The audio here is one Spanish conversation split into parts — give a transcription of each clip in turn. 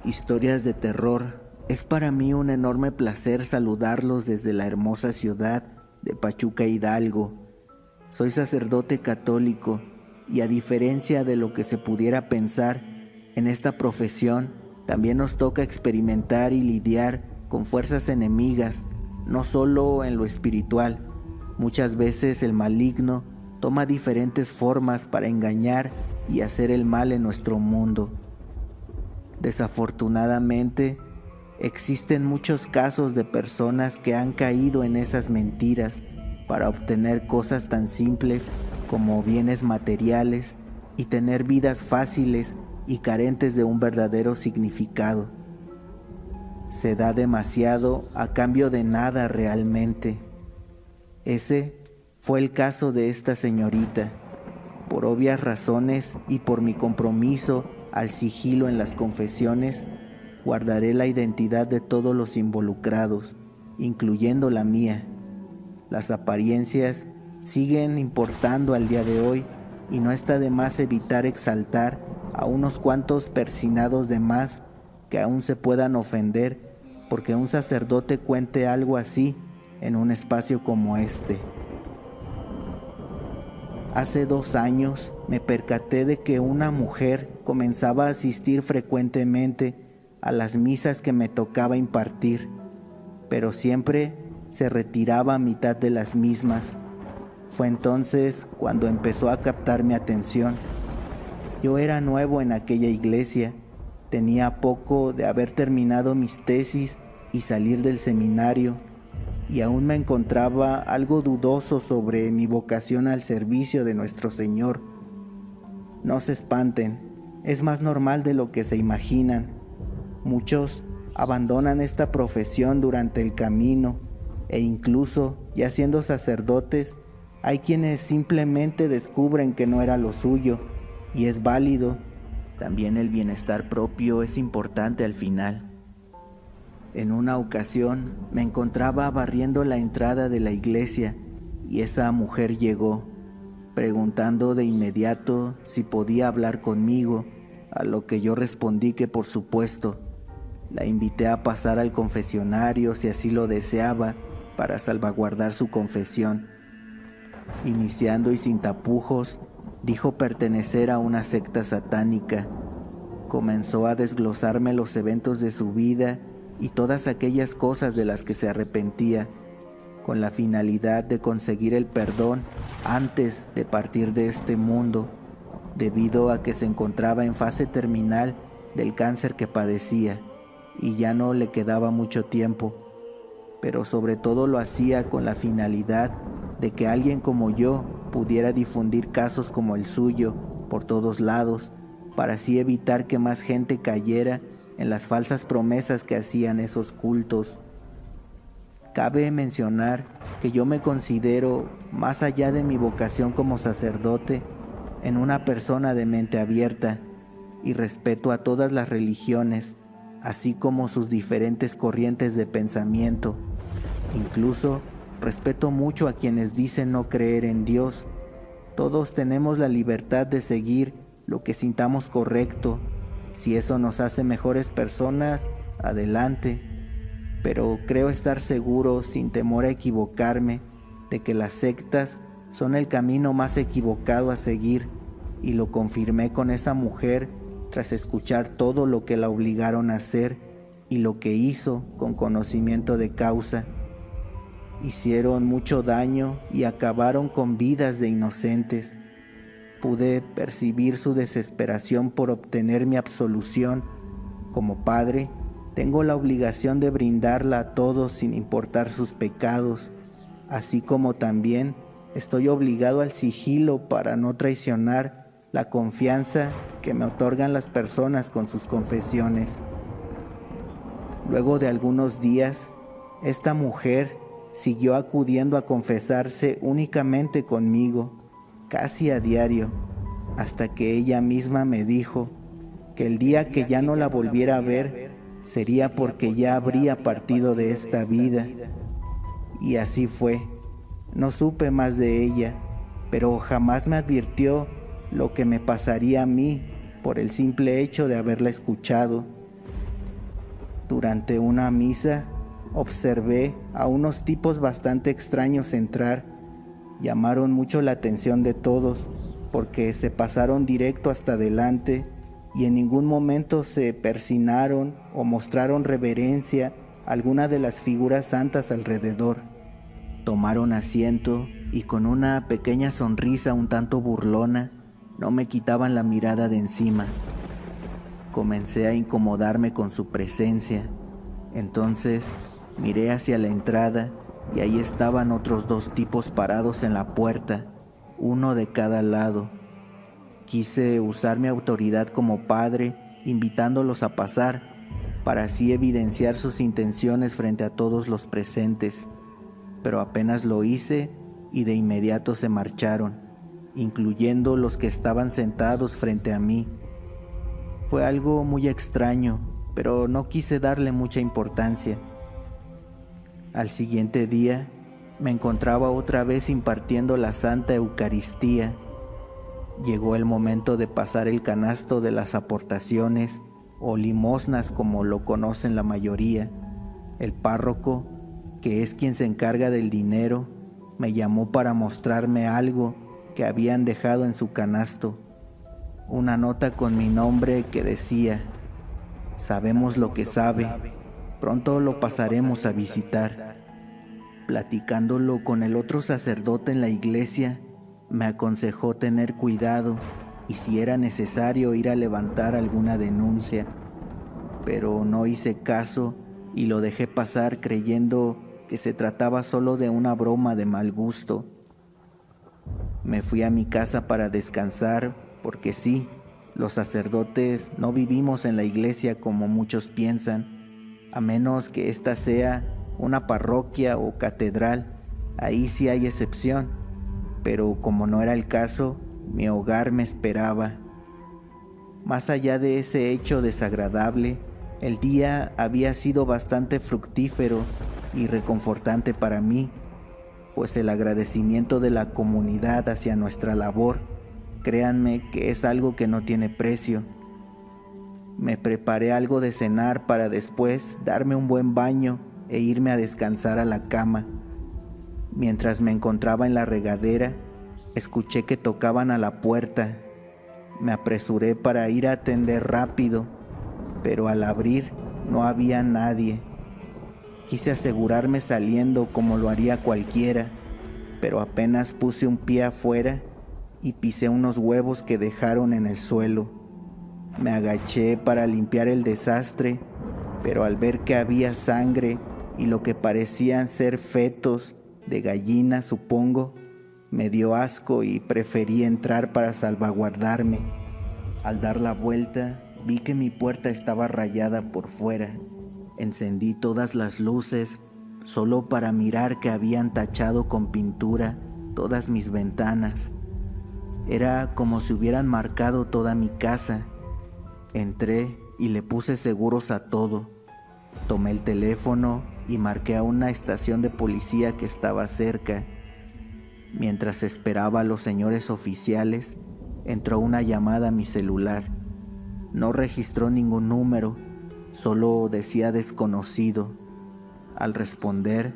Historias de terror. Es para mí un enorme placer saludarlos desde la hermosa ciudad de Pachuca, Hidalgo. Soy sacerdote católico y a diferencia de lo que se pudiera pensar, en esta profesión también nos toca experimentar y lidiar con fuerzas enemigas, no solo en lo espiritual. Muchas veces el maligno toma diferentes formas para engañar y hacer el mal en nuestro mundo. Desafortunadamente, existen muchos casos de personas que han caído en esas mentiras para obtener cosas tan simples como bienes materiales y tener vidas fáciles y carentes de un verdadero significado. Se da demasiado a cambio de nada realmente. Ese fue el caso de esta señorita. Por obvias razones y por mi compromiso al sigilo en las confesiones, guardaré la identidad de todos los involucrados, incluyendo la mía. Las apariencias siguen importando al día de hoy y no está de más evitar exaltar a unos cuantos persinados de más que aún se puedan ofender porque un sacerdote cuente algo así en un espacio como este. Hace 2 años me percaté de que una mujer comenzaba a asistir frecuentemente a las misas que me tocaba impartir, pero siempre se retiraba a mitad de las mismas. Fue entonces cuando empezó a captar mi atención. Yo era nuevo en aquella iglesia, tenía poco de haber terminado mis tesis y salir del seminario, y aún me encontraba algo dudoso sobre mi vocación al servicio de nuestro Señor. No se espanten, es más normal de lo que se imaginan. Muchos abandonan esta profesión durante el camino e incluso, ya siendo sacerdotes, hay quienes simplemente descubren que no era lo suyo y es válido. También el bienestar propio es importante al final. En una ocasión me encontraba barriendo la entrada de la iglesia y esa mujer llegó, preguntando de inmediato si podía hablar conmigo, a lo que yo respondí que por supuesto. La invité a pasar al confesionario si así lo deseaba para salvaguardar su confesión. Iniciando y sin tapujos, dijo pertenecer a una secta satánica. Comenzó a desglosarme los eventos de su vida y todas aquellas cosas de las que se arrepentía, con la finalidad de conseguir el perdón antes de partir de este mundo, debido a que se encontraba en fase terminal del cáncer que padecía y ya no le quedaba mucho tiempo, pero sobre todo lo hacía con la finalidad de que alguien como yo pudiera difundir casos como el suyo por todos lados, para así evitar que más gente cayera en las falsas promesas que hacían esos cultos. Cabe mencionar que yo me considero, más allá de mi vocación como sacerdote, en una persona de mente abierta y respeto a todas las religiones, así como sus diferentes corrientes de pensamiento. Incluso respeto mucho a quienes dicen no creer en Dios. Todos tenemos la libertad de seguir lo que sintamos correcto. Si eso nos hace mejores personas, adelante. Pero creo estar seguro, sin temor a equivocarme, de que las sectas son el camino más equivocado a seguir, y lo confirmé con esa mujer tras escuchar todo lo que la obligaron a hacer y lo que hizo con conocimiento de causa. Hicieron mucho daño y acabaron con vidas de inocentes. Pude percibir su desesperación por obtener mi absolución. Como padre, tengo la obligación de brindarla a todos sin importar sus pecados, así como también estoy obligado al sigilo para no traicionar la confianza que me otorgan las personas con sus confesiones. Luego de algunos días, esta mujer siguió acudiendo a confesarse únicamente conmigo, casi a diario, hasta que ella misma me dijo que el día que ya no la volviera a ver sería porque ya habría partido de esta vida. Y así fue. No supe más de ella, pero jamás me advirtió lo que me pasaría a mí por el simple hecho de haberla escuchado. Durante una misa, observé a unos tipos bastante extraños entrar. Llamaron mucho la atención de todos porque se pasaron directo hasta adelante y en ningún momento se persinaron o mostraron reverencia a alguna de las figuras santas alrededor. Tomaron asiento y con una pequeña sonrisa un tanto burlona no me quitaban la mirada de encima. Comencé a incomodarme con su presencia. Entonces miré hacia la entrada y ahí estaban otros 2 tipos parados en la puerta, uno de cada lado. Quise usar mi autoridad como padre, invitándolos a pasar, para así evidenciar sus intenciones frente a todos los presentes. Pero apenas lo hice y de inmediato se marcharon, incluyendo los que estaban sentados frente a mí. Fue algo muy extraño, pero no quise darle mucha importancia. Al siguiente día, me encontraba otra vez impartiendo la Santa Eucaristía. Llegó el momento de pasar el canasto de las aportaciones, o limosnas como lo conocen la mayoría. El párroco, que es quien se encarga del dinero, me llamó para mostrarme algo que habían dejado en su canasto. Una nota con mi nombre que decía: "Sabemos lo que sabe, pronto lo pasaremos a visitar". Platicándolo con el otro sacerdote en la iglesia, me aconsejó tener cuidado y si era necesario ir a levantar alguna denuncia, pero no hice caso y lo dejé pasar creyendo que se trataba solo de una broma de mal gusto. Me fui a mi casa para descansar porque sí, los sacerdotes no vivimos en la iglesia como muchos piensan, a menos que ésta sea una parroquia o catedral. Ahí sí hay excepción, pero como no era el caso, mi hogar me esperaba. Más allá de ese hecho desagradable, el día había sido bastante fructífero y reconfortante para mí, pues el agradecimiento de la comunidad hacia nuestra labor, créanme que es algo que no tiene precio. Me preparé algo de cenar para después darme un buen baño e irme a descansar a la cama. Mientras me encontraba en la regadera, escuché que tocaban a la puerta. Me apresuré para ir a atender rápido, pero al abrir no había nadie. Quise asegurarme saliendo como lo haría cualquiera, pero apenas puse un pie afuera y pisé unos huevos que dejaron en el suelo. Me agaché para limpiar el desastre, pero al ver que había sangre y lo que parecían ser fetos de gallina, supongo, me dio asco y preferí entrar para salvaguardarme. Al dar la vuelta, vi que mi puerta estaba rayada por fuera. Encendí todas las luces solo para mirar que habían tachado con pintura todas mis ventanas. Era como si hubieran marcado toda mi casa. Entré y le puse seguros a todo. Tomé el teléfono y marqué a una estación de policía que estaba cerca. Mientras esperaba a los señores oficiales, entró una llamada a mi celular. No registró ningún número, solo decía desconocido. Al responder,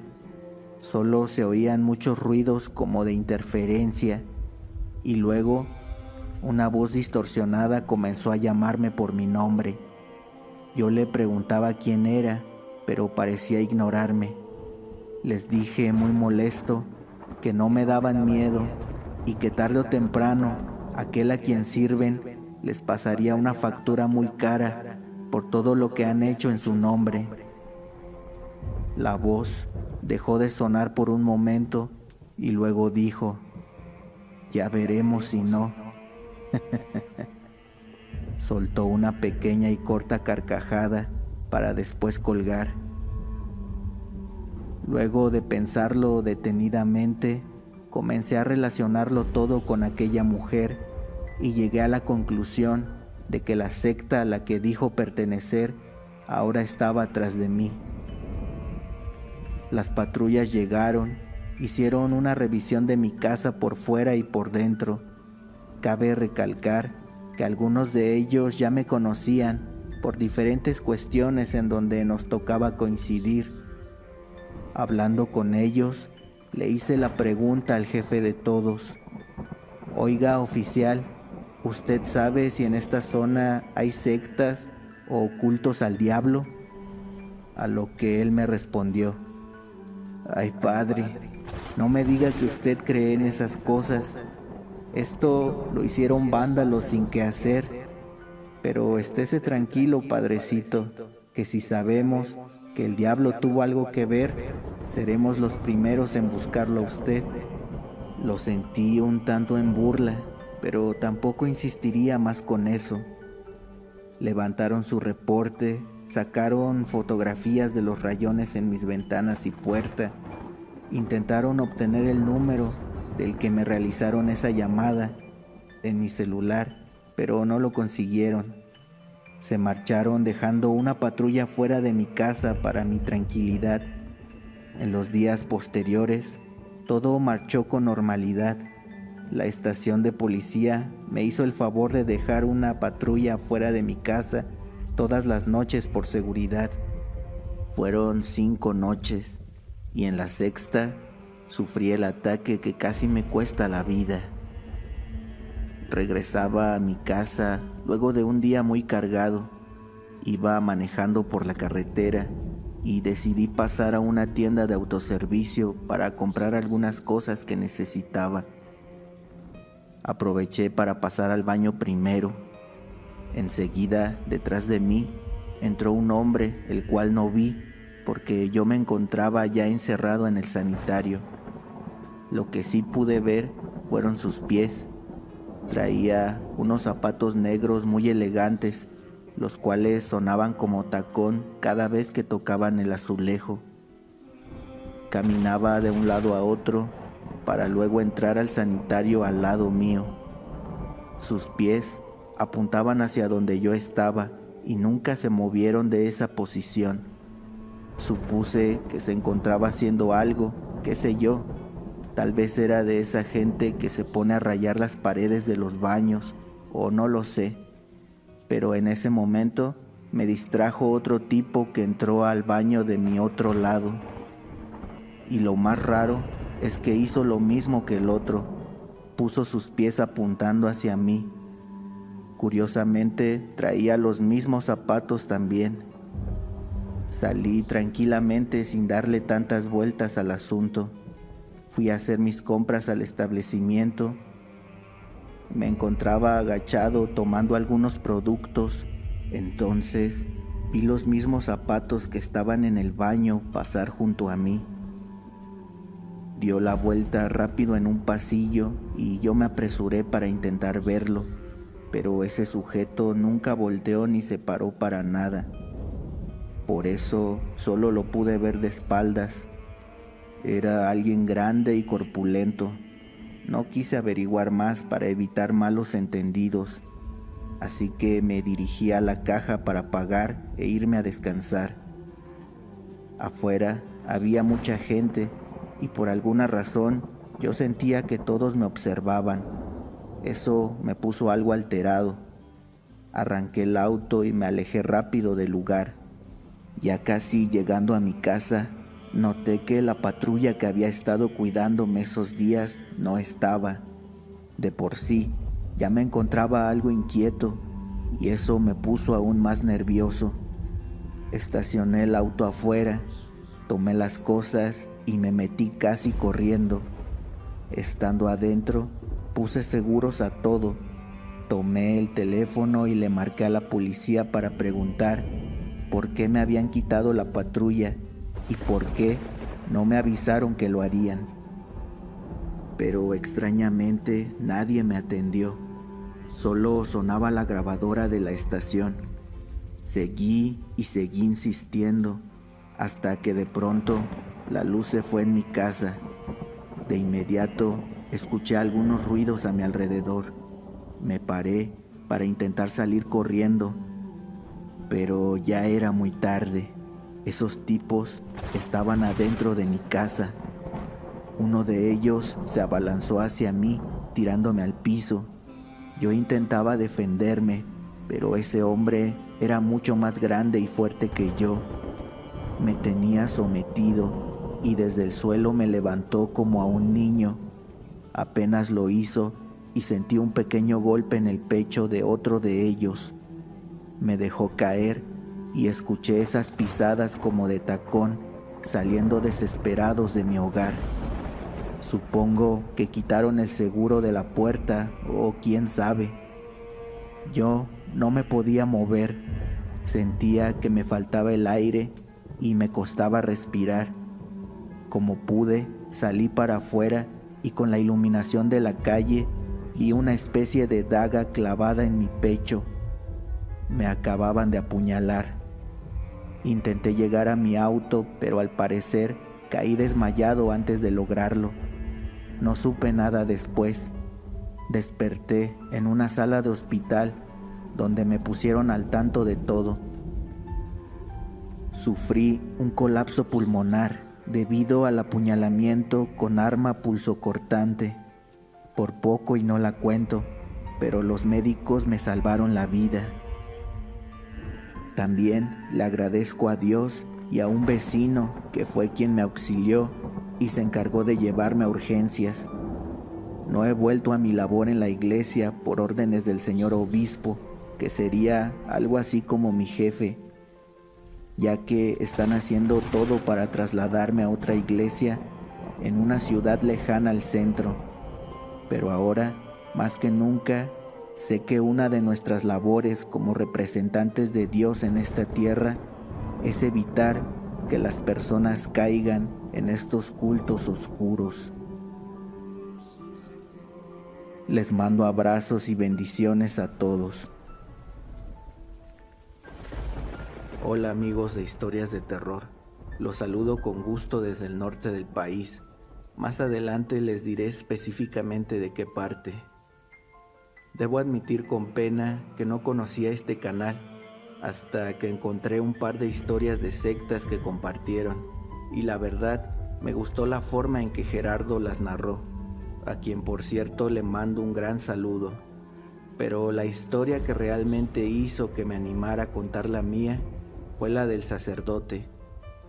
solo se oían muchos ruidos como de interferencia, y luego una voz distorsionada comenzó a llamarme por mi nombre. Yo le preguntaba quién era, pero parecía ignorarme. Les dije muy molesto que no me daban miedo y que tarde o temprano aquel a quien sirven les pasaría una factura muy cara por todo lo que han hecho en su nombre. La voz dejó de sonar por un momento y luego dijo: "Ya veremos si no". Soltó una pequeña y corta carcajada para después colgar. Luego de pensarlo detenidamente, comencé a relacionarlo todo con aquella mujer y llegué a la conclusión de que la secta a la que dijo pertenecer ahora estaba atrás de mí. Las patrullas llegaron, hicieron una revisión de mi casa por fuera y por dentro. Cabe recalcar que algunos de ellos ya me conocían por diferentes cuestiones en donde nos tocaba coincidir. Hablando con ellos, le hice la pregunta al jefe de todos: oiga, oficial, ¿usted sabe si en esta zona hay sectas o cultos al diablo? A lo que él me respondió: ay, padre, no me diga que usted cree en esas cosas. Esto lo hicieron vándalos sin qué hacer. Pero estése tranquilo, padrecito, que si sabemos que el diablo tuvo algo que ver, seremos los primeros en buscarlo a usted. Lo sentí un tanto en burla, pero tampoco insistiría más con eso. Levantaron su reporte, sacaron fotografías de los rayones en mis ventanas y puerta, intentaron obtener el número del que me realizaron esa llamada en mi celular, pero no lo consiguieron. Se marcharon dejando una patrulla fuera de mi casa para mi tranquilidad. En los días posteriores, todo marchó con normalidad. La estación de policía me hizo el favor de dejar una patrulla fuera de mi casa todas las noches por seguridad. Fueron 5 noches y en la sexta sufrí el ataque que casi me cuesta la vida. Regresaba a mi casa luego de un día muy cargado. Iba manejando por la carretera y decidí pasar a una tienda de autoservicio para comprar algunas cosas que necesitaba. Aproveché para pasar al baño primero. Enseguida, detrás de mí, entró un hombre, el cual no vi porque yo me encontraba ya encerrado en el sanitario. Lo que sí pude ver fueron sus pies. Traía unos zapatos negros muy elegantes, los cuales sonaban como tacón cada vez que tocaban el azulejo. Caminaba de un lado a otro para luego entrar al sanitario al lado mío. Sus pies apuntaban hacia donde yo estaba y nunca se movieron de esa posición. Supuse que se encontraba haciendo algo, qué sé yo. Tal vez era de esa gente que se pone a rayar las paredes de los baños, o no lo sé. Pero en ese momento me distrajo otro tipo que entró al baño de mi otro lado. Y lo más raro es que hizo lo mismo que el otro. Puso sus pies apuntando hacia mí. Curiosamente, traía los mismos zapatos también. Salí tranquilamente sin darle tantas vueltas al asunto. Fui a hacer mis compras al establecimiento. Me encontraba agachado tomando algunos productos. Entonces vi los mismos zapatos que estaban en el baño pasar junto a mí. Dio la vuelta rápido en un pasillo y yo me apresuré para intentar verlo, pero ese sujeto nunca volteó ni se paró para nada. Por eso solo lo pude ver de espaldas. Era alguien grande y corpulento. No quise averiguar más para evitar malos entendidos, así que me dirigí a la caja para pagar e irme a descansar. Afuera había mucha gente y por alguna razón yo sentía que todos me observaban. Eso me puso algo alterado. Arranqué el auto y me alejé rápido del lugar. Ya casi llegando a mi casa, noté que la patrulla que había estado cuidándome esos días no estaba. De por sí, ya me encontraba algo inquieto y eso me puso aún más nervioso. Estacioné el auto afuera, tomé las cosas y me metí casi corriendo. Estando adentro, puse seguros a todo. Tomé el teléfono y le marqué a la policía para preguntar por qué me habían quitado la patrulla y por qué no me avisaron que lo harían. Pero extrañamente nadie me atendió. Solo sonaba la grabadora de la estación. Seguí y seguí insistiendo hasta que de pronto la luz se fue en mi casa. De inmediato escuché algunos ruidos a mi alrededor. Me paré para intentar salir corriendo, pero ya era muy tarde. Esos tipos estaban adentro de mi casa. Uno de ellos se abalanzó hacia mí, tirándome al piso. Yo intentaba defenderme, pero ese hombre era mucho más grande y fuerte que yo. Me tenía sometido y desde el suelo me levantó como a un niño. Apenas lo hizo y sentí un pequeño golpe en el pecho de otro de ellos. Me dejó caer y escuché esas pisadas como de tacón saliendo desesperados de mi hogar. Supongo que quitaron el seguro de la puerta o quién sabe. Yo no me podía mover, sentía que me faltaba el aire y me costaba respirar. Como pude, salí para afuera y con la iluminación de la calle vi una especie de daga clavada en mi pecho. Me acababan de apuñalar. Intenté llegar a mi auto, pero al parecer caí desmayado antes de lograrlo. No supe nada después. Desperté en una sala de hospital donde me pusieron al tanto de todo. Sufrí un colapso pulmonar debido al apuñalamiento con arma pulsocortante. Por poco y no la cuento, pero los médicos me salvaron la vida. También le agradezco a Dios y a un vecino que fue quien me auxilió y se encargó de llevarme a urgencias. No he vuelto a mi labor en la iglesia por órdenes del señor obispo, que sería algo así como mi jefe, ya que están haciendo todo para trasladarme a otra iglesia en una ciudad lejana al centro. Pero ahora, más que nunca, sé que una de nuestras labores como representantes de Dios en esta tierra es evitar que las personas caigan en estos cultos oscuros. Les mando abrazos y bendiciones a todos. Hola amigos de Historias de Terror, los saludo con gusto desde el norte del país. Más adelante les diré específicamente de qué parte. Debo admitir con pena que no conocía este canal hasta que encontré un par de historias de sectas que compartieron y la verdad me gustó la forma en que Gerardo las narró, a quien por cierto le mando un gran saludo. Pero la historia que realmente hizo que me animara a contar la mía fue la del sacerdote,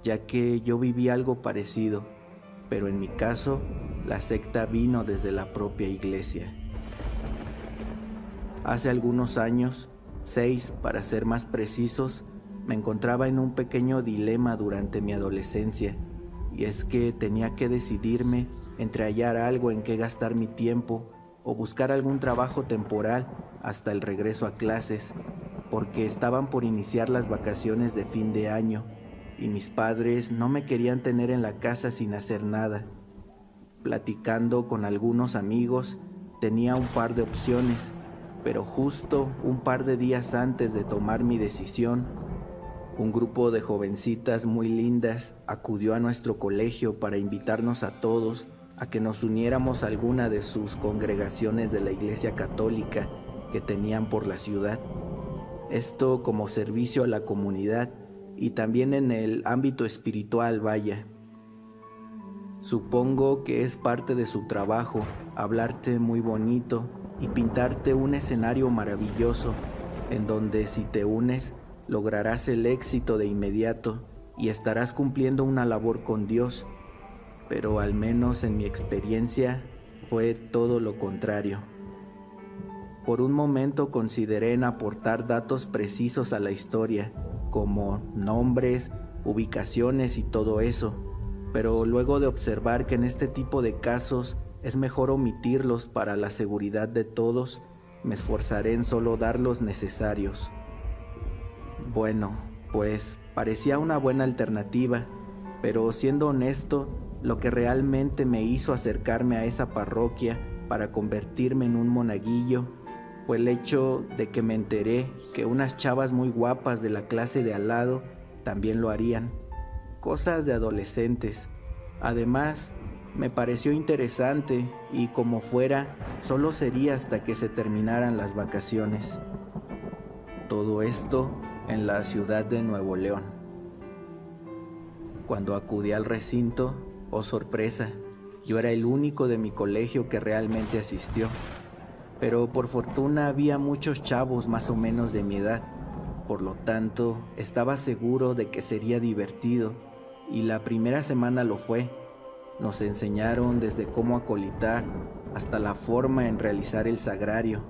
ya que yo viví algo parecido, pero en mi caso la secta vino desde la propia iglesia. Hace algunos años, 6 para ser más precisos, me encontraba en un pequeño dilema durante mi adolescencia, y es que tenía que decidirme entre hallar algo en que gastar mi tiempo o buscar algún trabajo temporal hasta el regreso a clases, porque estaban por iniciar las vacaciones de fin de año y mis padres no me querían tener en la casa sin hacer nada. Platicando con algunos amigos, tenía un par de opciones, pero justo un par de días antes de tomar mi decisión, un grupo de jovencitas muy lindas acudió a nuestro colegio para invitarnos a todos a que nos uniéramos a alguna de sus congregaciones de la Iglesia Católica que tenían por la ciudad. Esto como servicio a la comunidad y también en el ámbito espiritual, vaya. Supongo que es parte de su trabajo hablarte muy bonito y pintarte un escenario maravilloso en donde si te unes lograrás el éxito de inmediato y estarás cumpliendo una labor con Dios, pero al menos en mi experiencia fue todo lo contrario. Por un momento consideré en aportar datos precisos a la historia, como nombres, ubicaciones y todo eso, pero luego de observar que en este tipo de casos es mejor omitirlos para la seguridad de todos, me esforzaré en solo dar los necesarios. Bueno, pues parecía una buena alternativa, pero siendo honesto, lo que realmente me hizo acercarme a esa parroquia para convertirme en un monaguillo fue el hecho de que me enteré que unas chavas muy guapas de la clase de al lado también lo harían. Cosas de adolescentes. Además, me pareció interesante y como fuera, solo sería hasta que se terminaran las vacaciones. Todo esto en la ciudad de Nuevo León. Cuando acudí al recinto, oh sorpresa, yo era el único de mi colegio que realmente asistió. Pero por fortuna había muchos chavos más o menos de mi edad. Por lo tanto, estaba seguro de que sería divertido, y la primera semana lo fue. Nos enseñaron desde cómo acolitar hasta la forma en realizar el sagrario,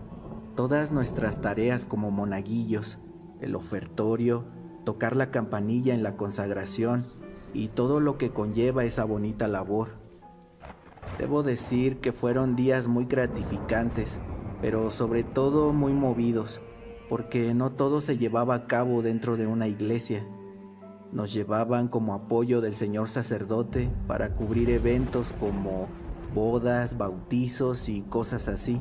todas nuestras tareas como monaguillos, el ofertorio, tocar la campanilla en la consagración y todo lo que conlleva esa bonita labor. Debo decir que fueron días muy gratificantes, pero sobre todo muy movidos, porque no todo se llevaba a cabo dentro de una iglesia. Nos llevaban como apoyo del señor sacerdote para cubrir eventos como bodas, bautizos y cosas así.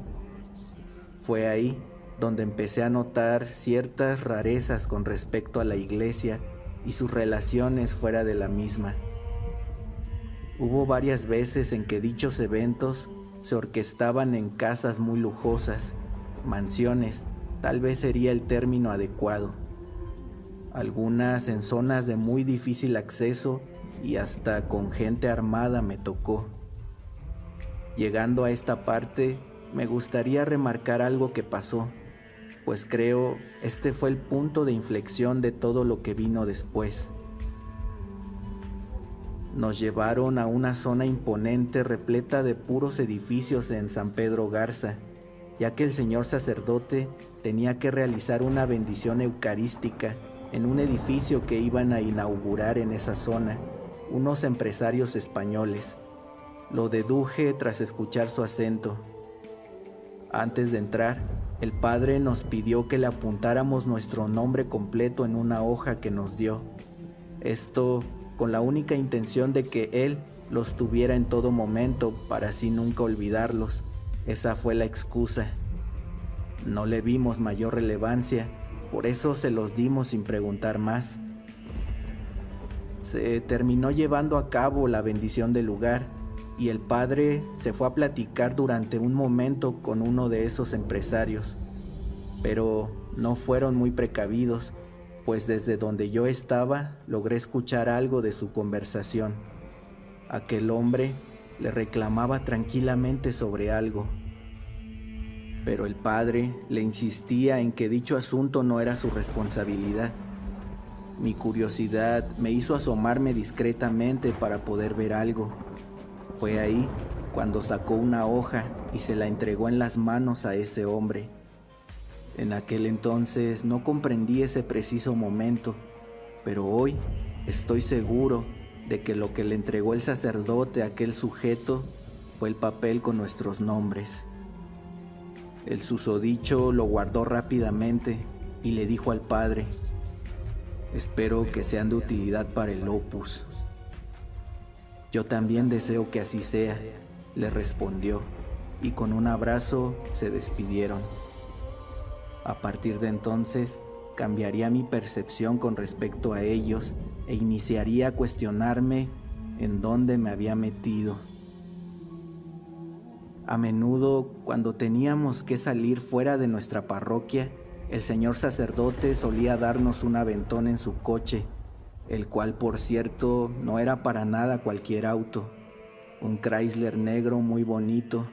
Fue ahí donde empecé a notar ciertas rarezas con respecto a la iglesia y sus relaciones fuera de la misma. Hubo varias veces en que dichos eventos se orquestaban en casas muy lujosas, mansiones, tal vez sería el término adecuado. Algunas en zonas de muy difícil acceso y hasta con gente armada me tocó. Llegando a esta parte, me gustaría remarcar algo que pasó, pues creo este fue el punto de inflexión de todo lo que vino después. Nos llevaron a una zona imponente repleta de puros edificios en San Pedro Garza, ya que el señor sacerdote tenía que realizar una bendición eucarística en un edificio que iban a inaugurar en esa zona, unos empresarios españoles. Lo deduje tras escuchar su acento. Antes de entrar, el padre nos pidió que le apuntáramos nuestro nombre completo en una hoja que nos dio. Esto con la única intención de que él los tuviera en todo momento para así nunca olvidarlos. Esa fue la excusa. No le vimos mayor relevancia, por eso se los dimos sin preguntar más. Se terminó llevando a cabo la bendición del lugar y el padre se fue a platicar durante un momento con uno de esos empresarios, pero no fueron muy precavidos, pues desde donde yo estaba logré escuchar algo de su conversación. Aquel hombre le reclamaba tranquilamente sobre algo, pero el padre le insistía en que dicho asunto no era su responsabilidad. Mi curiosidad me hizo asomarme discretamente para poder ver algo. Fue ahí cuando sacó una hoja y se la entregó en las manos a ese hombre. En aquel entonces no comprendí ese preciso momento, pero hoy estoy seguro de que lo que le entregó el sacerdote a aquel sujeto fue el papel con nuestros nombres. El susodicho lo guardó rápidamente y le dijo al padre: «Espero que sean de utilidad para el Opus». «Yo también deseo que así sea», le respondió, y con un abrazo se despidieron. A partir de entonces, cambiaría mi percepción con respecto a ellos e iniciaría a cuestionarme en dónde me había metido. A menudo, cuando teníamos que salir fuera de nuestra parroquia, el señor sacerdote solía darnos un aventón en su coche, el cual, por cierto, no era para nada cualquier auto, un Chrysler negro muy bonito.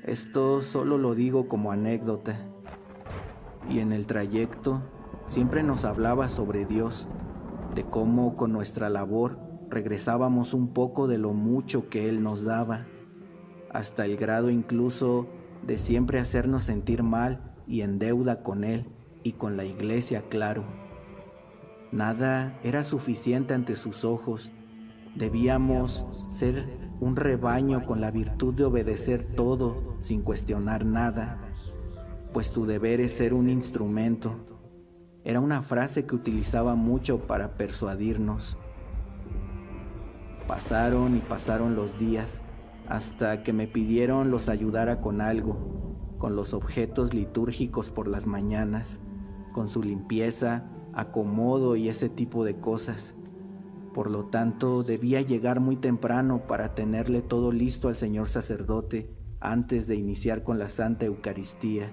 Esto solo lo digo como anécdota. Y en el trayecto siempre nos hablaba sobre Dios, de cómo con nuestra labor regresábamos un poco de lo mucho que Él nos daba, hasta el grado incluso de siempre hacernos sentir mal y en deuda con Él y con la iglesia, claro. Nada era suficiente ante sus ojos. Debíamos ser un rebaño con la virtud de obedecer todo sin cuestionar nada, pues tu deber es ser un instrumento. Era una frase que utilizaba mucho para persuadirnos. Pasaron y pasaron los días, hasta que me pidieron los ayudara con algo, con los objetos litúrgicos por las mañanas, con su limpieza, acomodo y ese tipo de cosas. Por lo tanto, debía llegar muy temprano para tenerle todo listo al señor sacerdote antes de iniciar con la Santa Eucaristía.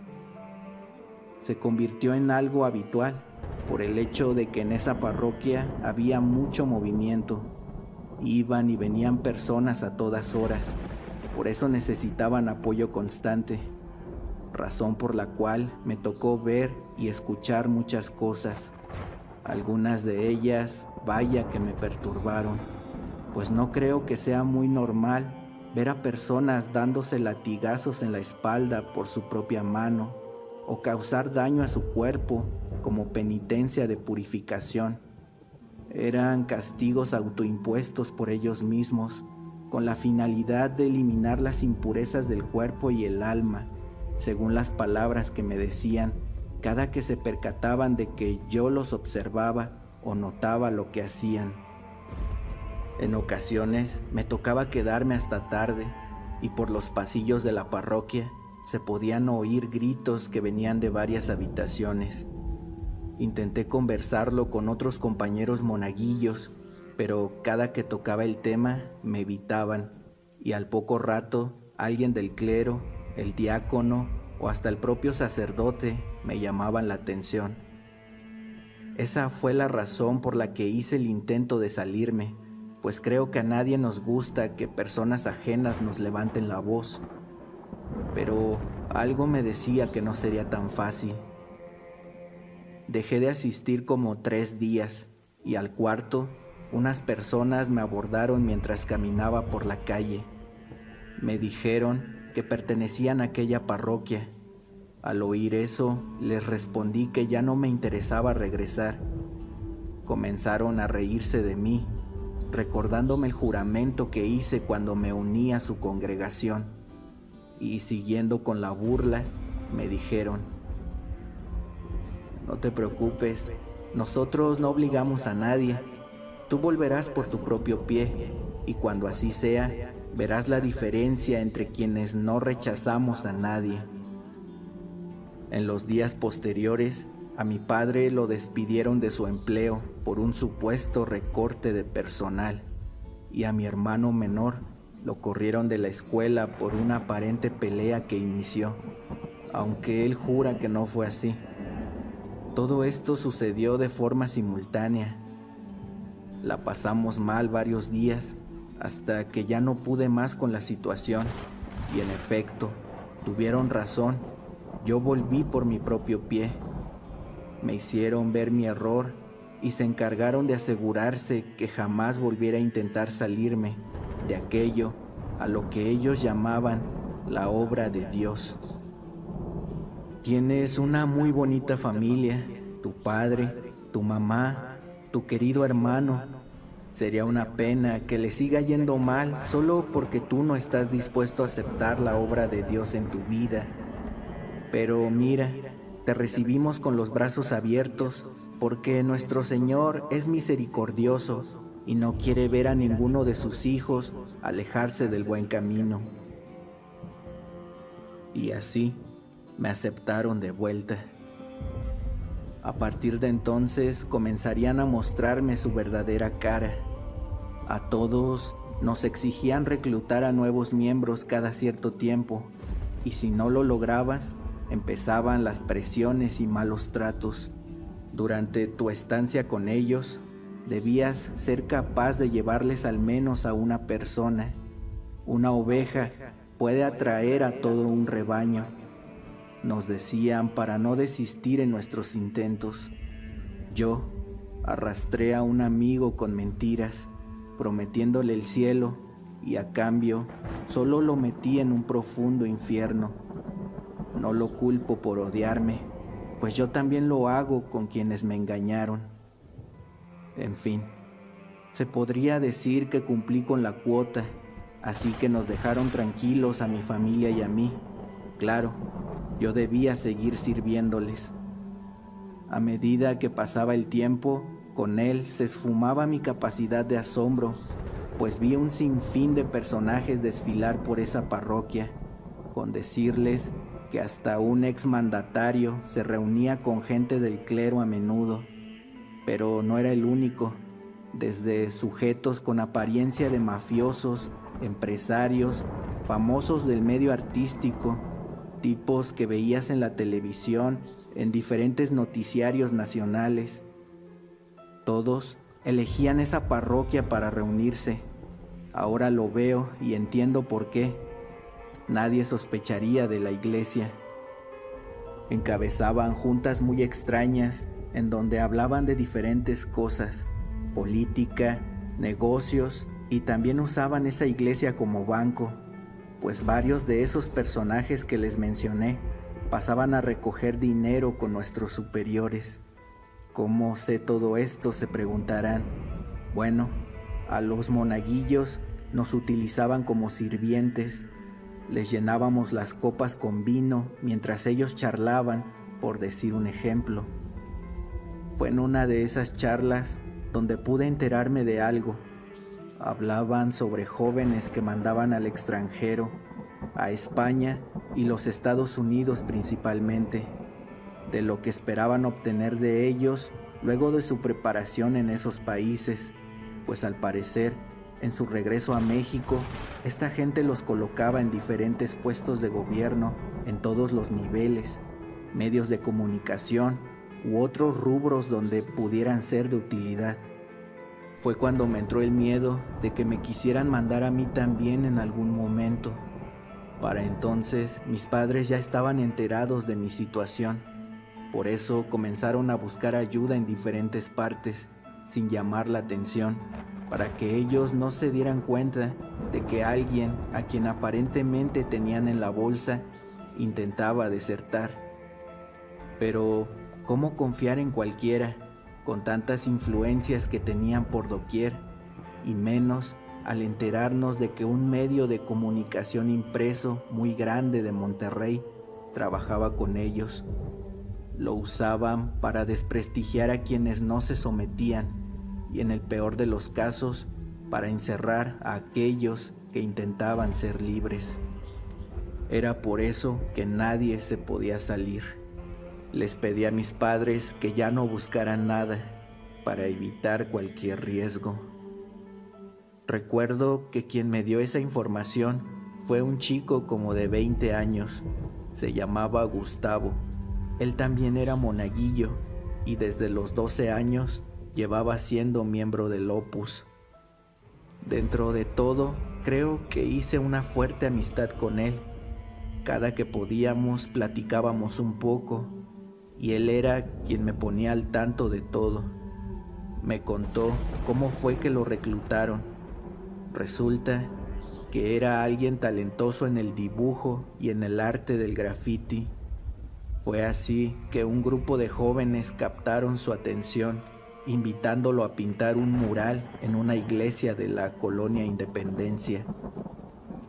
Se convirtió en algo habitual por el hecho de que en esa parroquia había mucho movimiento. Iban y venían personas a todas horas, por eso necesitaban apoyo constante, razón por la cual me tocó ver y escuchar muchas cosas. Algunas de ellas, vaya que me perturbaron, pues no creo que sea muy normal ver a personas dándose latigazos en la espalda por su propia mano o causar daño a su cuerpo como penitencia de purificación. Eran castigos autoimpuestos por ellos mismos, con la finalidad de eliminar las impurezas del cuerpo y el alma, según las palabras que me decían cada que se percataban de que yo los observaba o notaba lo que hacían. En ocasiones me tocaba quedarme hasta tarde y por los pasillos de la parroquia se podían oír gritos que venían de varias habitaciones. Intenté conversarlo con otros compañeros monaguillos, pero cada que tocaba el tema me evitaban y al poco rato alguien del clero, el diácono o hasta el propio sacerdote me llamaban la atención. Esa fue la razón por la que hice el intento de salirme, pues creo que a nadie nos gusta que personas ajenas nos levanten la voz. Pero algo me decía que no sería tan fácil. Dejé de asistir como 3 días y al cuarto, unas personas me abordaron mientras caminaba por la calle. Me dijeron que pertenecían a aquella parroquia. Al oír eso, les respondí que ya no me interesaba regresar. Comenzaron a reírse de mí, recordándome el juramento que hice cuando me uní a su congregación. Y siguiendo con la burla, me dijeron: no te preocupes, nosotros no obligamos a nadie. Tú volverás por tu propio pie, y cuando así sea, verás la diferencia entre quienes no rechazamos a nadie. En los días posteriores, a mi padre lo despidieron de su empleo por un supuesto recorte de personal, y a mi hermano menor lo corrieron de la escuela por una aparente pelea que inició, aunque él jura que no fue así. Todo esto sucedió de forma simultánea. La pasamos mal varios días, hasta que ya no pude más con la situación, y en efecto, tuvieron razón, yo volví por mi propio pie. Me hicieron ver mi error y se encargaron de asegurarse que jamás volviera a intentar salirme de aquello a lo que ellos llamaban la obra de Dios. Tienes una muy bonita familia, tu padre, tu mamá, tu querido hermano. Sería una pena que le siga yendo mal solo porque tú no estás dispuesto a aceptar la obra de Dios en tu vida. Pero mira, te recibimos con los brazos abiertos porque nuestro Señor es misericordioso y no quiere ver a ninguno de sus hijos alejarse del buen camino. Y así me aceptaron de vuelta. A partir de entonces comenzarían a mostrarme su verdadera cara. A todos nos exigían reclutar a nuevos miembros cada cierto tiempo, y si no lo lograbas, empezaban las presiones y malos tratos. Durante tu estancia con ellos, debías ser capaz de llevarles al menos a una persona. Una oveja puede atraer a todo un rebaño, nos decían para no desistir en nuestros intentos. Yo arrastré a un amigo con mentiras, prometiéndole el cielo, y a cambio solo lo metí en un profundo infierno. No lo culpo por odiarme, pues yo también lo hago con quienes me engañaron. En fin, se podría decir que cumplí con la cuota, así que nos dejaron tranquilos a mi familia y a mí. Claro, yo debía seguir sirviéndoles. A medida que pasaba el tiempo, con él se esfumaba mi capacidad de asombro, pues vi un sinfín de personajes desfilar por esa parroquia, con decirles que hasta un exmandatario se reunía con gente del clero a menudo. Pero no era el único, desde sujetos con apariencia de mafiosos, empresarios, famosos del medio artístico, tipos que veías en la televisión, en diferentes noticiarios nacionales. Todos elegían esa parroquia para reunirse, Ahora lo veo y entiendo por qué. Nadie sospecharía de la iglesia. Encabezaban juntas muy extrañas en donde hablaban de diferentes cosas, política, negocios, y también usaban esa iglesia como banco, pues varios de esos personajes que les mencioné pasaban a recoger dinero con nuestros superiores. ¿Cómo sé todo esto?, se preguntarán. Bueno, a los monaguillos nos utilizaban como sirvientes. Les llenábamos las copas con vino mientras ellos charlaban, por decir un ejemplo. Fue en una de esas charlas donde pude enterarme de algo. Hablaban sobre jóvenes que mandaban al extranjero, a España y los Estados Unidos principalmente, de lo que esperaban obtener de ellos luego de su preparación en esos países, pues al parecer, en su regreso a México, esta gente los colocaba en diferentes puestos de gobierno en todos los niveles, medios de comunicación u otros rubros donde pudieran ser de utilidad. Fue cuando me entró el miedo de que me quisieran mandar a mí también en algún momento. Para entonces, mis padres ya estaban enterados de mi situación. Por eso comenzaron a buscar ayuda en diferentes partes, sin llamar la atención, para que ellos no se dieran cuenta de que alguien a quien aparentemente tenían en la bolsa intentaba desertar. Pero, ¿cómo confiar en cualquiera, con tantas influencias que tenían por doquier, y menos al enterarnos de que un medio de comunicación impreso muy grande de Monterrey trabajaba con ellos? Lo usaban para desprestigiar a quienes no se sometían y, en el peor de los casos, para encerrar a aquellos que intentaban ser libres. Era por eso que nadie se podía salir. Les pedí a mis padres que ya no buscaran nada para evitar cualquier riesgo. Recuerdo que quien me dio esa información fue un chico como de 20 años. Se llamaba Gustavo. Él también era monaguillo y desde los 12 años llevaba siendo miembro del Opus. Dentro de todo, creo que hice una fuerte amistad con él. Cada que podíamos platicábamos un poco y él era quien me ponía al tanto de todo. Me contó cómo fue que lo reclutaron. Resulta que era alguien talentoso en el dibujo y en el arte del graffiti. Fue así que un grupo de jóvenes captaron su atención, invitándolo a pintar un mural en una iglesia de la colonia Independencia.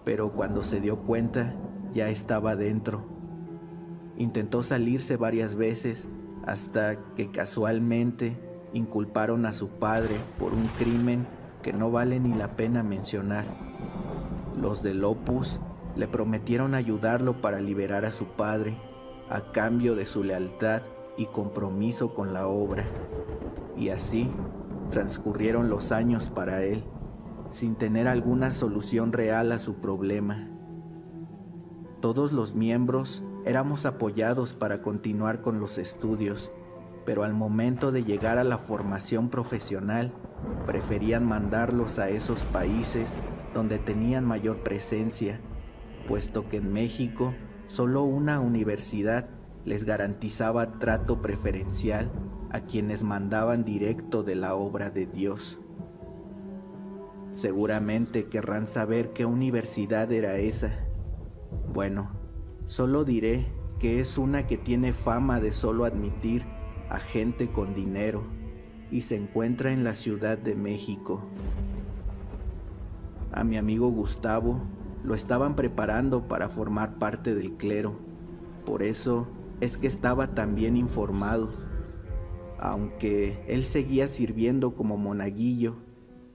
Pero cuando se dio cuenta, ya estaba dentro. Intentó salirse varias veces hasta que casualmente inculparon a su padre por un crimen que no vale ni la pena mencionar. Los del Opus le prometieron ayudarlo para liberar a su padre, a cambio de su lealtad y compromiso con la obra. Y así transcurrieron los años para él, sin tener alguna solución real a su problema. Todos los miembros éramos apoyados para continuar con los estudios, pero al momento de llegar a la formación profesional, preferían mandarlos a esos países donde tenían mayor presencia, puesto que en México solo una universidad les garantizaba trato preferencial a quienes mandaban directo de la obra de Dios. Seguramente querrán saber qué universidad era esa. Bueno, solo diré que es una que tiene fama de solo admitir a gente con dinero y se encuentra en la Ciudad de México. A mi amigo Gustavo lo estaban preparando para formar parte del clero, por eso es que estaba tan bien informado. Aunque él seguía sirviendo como monaguillo,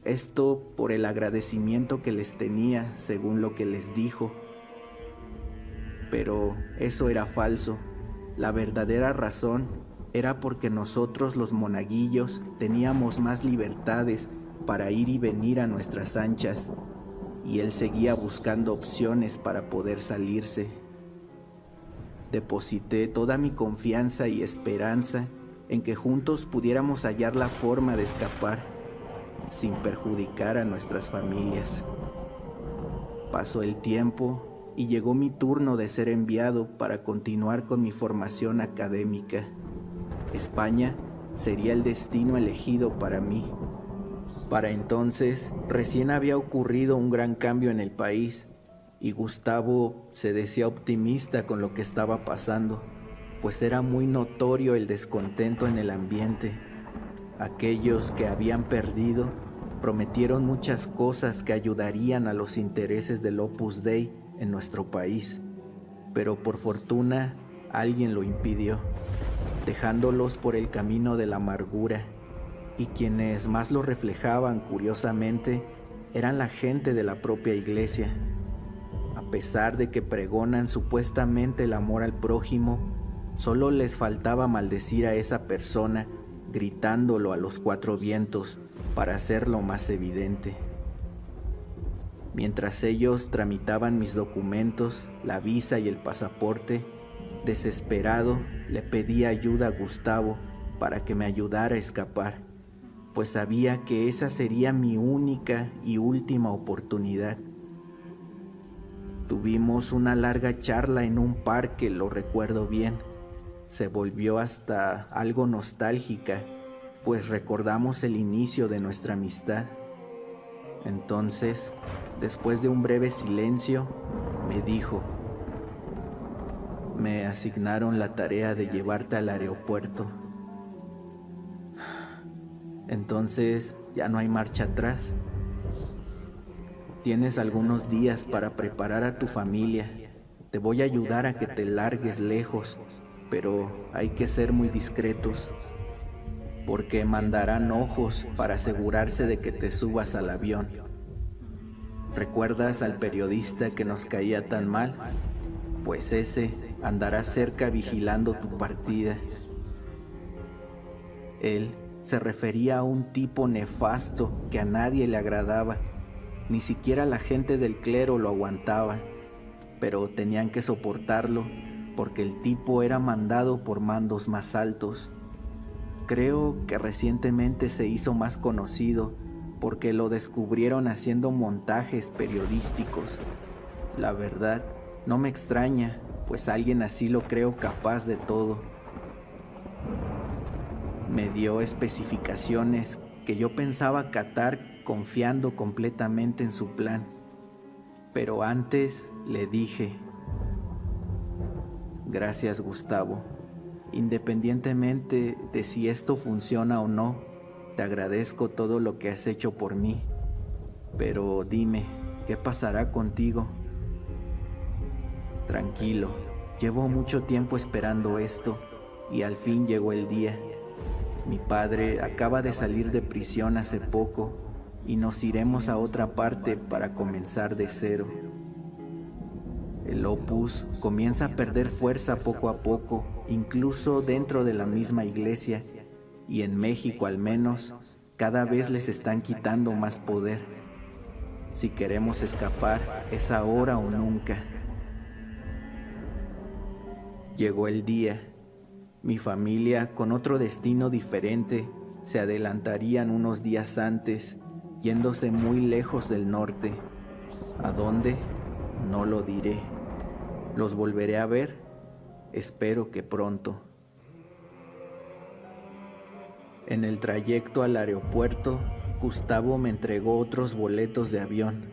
esto por el agradecimiento que les tenía, según lo que les dijo. Pero eso era falso. La verdadera razón era porque nosotros los monaguillos teníamos más libertades para ir y venir a nuestras anchas, y él seguía buscando opciones para poder salirse. Deposité toda mi confianza y esperanza en que juntos pudiéramos hallar la forma de escapar, sin perjudicar a nuestras familias. Pasó el tiempo y llegó mi turno de ser enviado para continuar con mi formación académica. España sería el destino elegido para mí. Para entonces, recién había ocurrido un gran cambio en el país y Gustavo se decía optimista con lo que estaba pasando, pues era muy notorio el descontento en el ambiente. Aquellos que habían perdido prometieron muchas cosas que ayudarían a los intereses del Opus Dei en nuestro país, pero por fortuna alguien lo impidió, dejándolos por el camino de la amargura, y quienes más lo reflejaban, curiosamente, eran la gente de la propia iglesia. A pesar de que pregonan supuestamente el amor al prójimo, solo les faltaba maldecir a esa persona, gritándolo a los cuatro vientos para hacerlo más evidente. Mientras ellos tramitaban mis documentos, la visa y el pasaporte, desesperado le pedí ayuda a Gustavo para que me ayudara a escapar, pues sabía que esa sería mi única y última oportunidad. Tuvimos una larga charla en un parque, lo recuerdo bien. Se volvió hasta algo nostálgica, pues recordamos el inicio de nuestra amistad. Entonces, después de un breve silencio, me dijo: me asignaron la tarea de llevarte al aeropuerto. Entonces ya no hay marcha atrás. Tienes algunos días para preparar a tu familia. Te voy a ayudar a que te largues lejos, pero hay que ser muy discretos, porque mandarán ojos para asegurarse de que te subas al avión. ¿Recuerdas al periodista que nos caía tan mal? Pues ese andará cerca vigilando tu partida. Él se refería a un tipo nefasto que a nadie le agradaba. Ni siquiera la gente del clero lo aguantaba, pero tenían que soportarlo porque el tipo era mandado por mandos más altos. Creo que recientemente se hizo más conocido porque lo descubrieron haciendo montajes periodísticos. La verdad, no me extraña, pues alguien así lo creo capaz de todo. Me dio especificaciones que yo pensaba acatar confiando completamente en su plan. Pero antes le dije: gracias, Gustavo. Independientemente de si esto funciona o no, te agradezco todo lo que has hecho por mí. Pero dime, ¿qué pasará contigo? Tranquilo, llevo mucho tiempo esperando esto y al fin llegó el día. Mi padre acaba de salir de prisión hace poco y nos iremos a otra parte para comenzar de cero. El Opus comienza a perder fuerza poco a poco, incluso dentro de la misma iglesia, y en México al menos, cada vez les están quitando más poder. Si queremos escapar, es ahora o nunca. Llegó el día. Mi familia, con otro destino diferente, se adelantarían unos días antes, yéndose muy lejos del norte. ¿A dónde? No lo diré. ¿Los volveré a ver? Espero que pronto. En el trayecto al aeropuerto, Gustavo me entregó otros boletos de avión,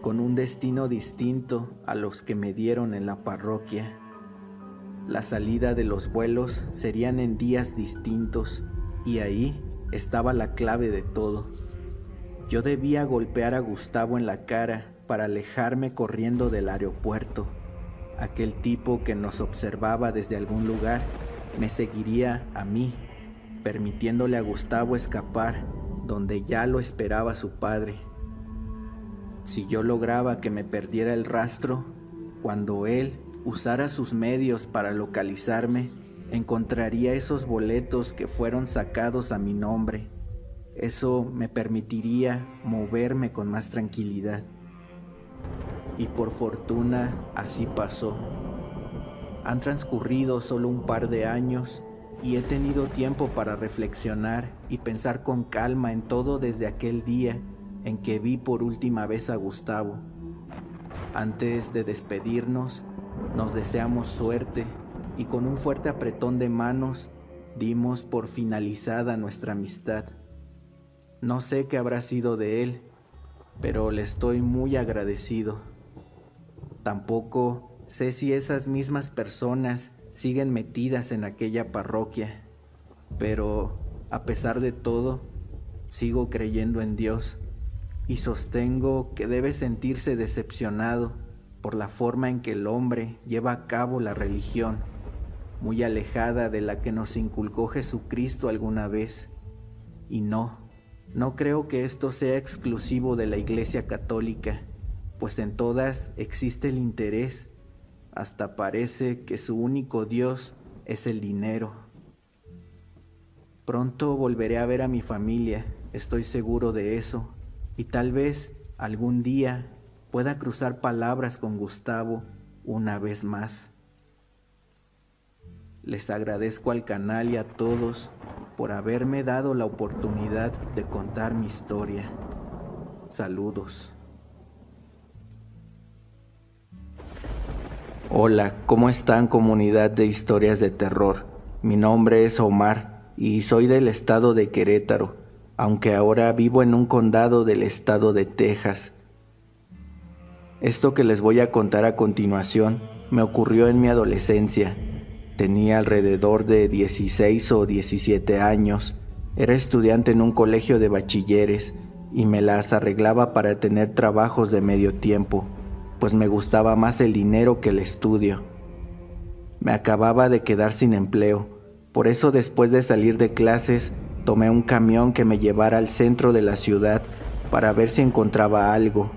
con un destino distinto a los que me dieron en la parroquia. La salida de los vuelos serían en días distintos, y ahí estaba la clave de todo. Yo debía golpear a Gustavo en la cara para alejarme corriendo del aeropuerto. Aquel tipo que nos observaba desde algún lugar me seguiría a mí, permitiéndole a Gustavo escapar donde ya lo esperaba su padre. Si yo lograba que me perdiera el rastro, cuando él usara sus medios para localizarme, encontraría esos boletos que fueron sacados a mi nombre. Eso me permitiría moverme con más tranquilidad. Y por fortuna así pasó. Han transcurrido solo un par de años y he tenido tiempo para reflexionar y pensar con calma en todo desde aquel día en que vi por última vez a Gustavo. Antes de despedirnos, nos deseamos suerte y con un fuerte apretón de manos dimos por finalizada nuestra amistad. No sé qué habrá sido de él, pero le estoy muy agradecido. Tampoco sé si esas mismas personas siguen metidas en aquella parroquia, pero a pesar de todo, sigo creyendo en Dios y sostengo que debe sentirse decepcionado por la forma en que el hombre lleva a cabo la religión, muy alejada de la que nos inculcó Jesucristo alguna vez. Y no creo que esto sea exclusivo de la Iglesia Católica, pues en todas existe el interés. Hasta parece que su único Dios es el dinero. Pronto volveré a ver a mi familia, estoy seguro de eso, y tal vez algún día pueda cruzar palabras con Gustavo una vez más. Les agradezco al canal y a todos por haberme dado la oportunidad de contar mi historia. Saludos. Hola, ¿cómo están, comunidad de historias de terror? Mi nombre es Omar y soy del estado de Querétaro, aunque ahora vivo en un condado del estado de Texas. Esto que les voy a contar a continuación me ocurrió en mi adolescencia. Tenía alrededor de 16 o 17 años, era estudiante en un colegio de bachilleres y me las arreglaba para tener trabajos de medio tiempo, pues me gustaba más el dinero que el estudio. Me acababa de quedar sin empleo, por eso después de salir de clases tomé un camión que me llevara al centro de la ciudad para ver si encontraba algo.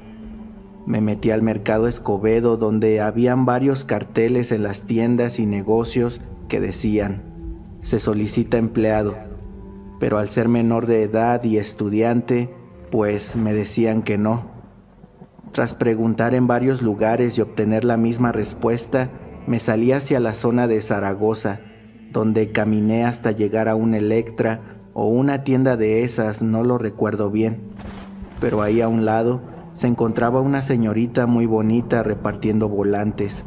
Me metí al mercado Escobedo, donde habían varios carteles en las tiendas y negocios que decían: se solicita empleado, pero al ser menor de edad y estudiante, pues me decían que no. Tras preguntar en varios lugares y obtener la misma respuesta, me salí hacia la zona de Zaragoza, donde caminé hasta llegar a un Electra o una tienda de esas, no lo recuerdo bien. Pero ahí a un lado se encontraba una señorita muy bonita repartiendo volantes.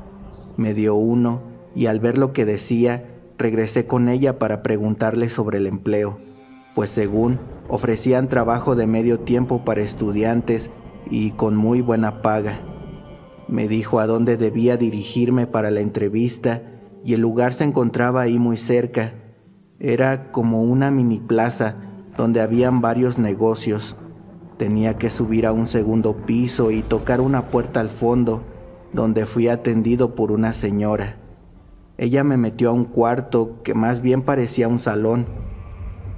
Me dio uno y al ver lo que decía, regresé con ella para preguntarle sobre el empleo, pues según ofrecían trabajo de medio tiempo para estudiantes y con muy buena paga. Me dijo a dónde debía dirigirme para la entrevista y el lugar se encontraba ahí muy cerca. Era como una mini plaza donde habían varios negocios. Tenía que subir a un segundo piso y tocar una puerta al fondo, donde fui atendido por una señora. Ella me metió a un cuarto que más bien parecía un salón.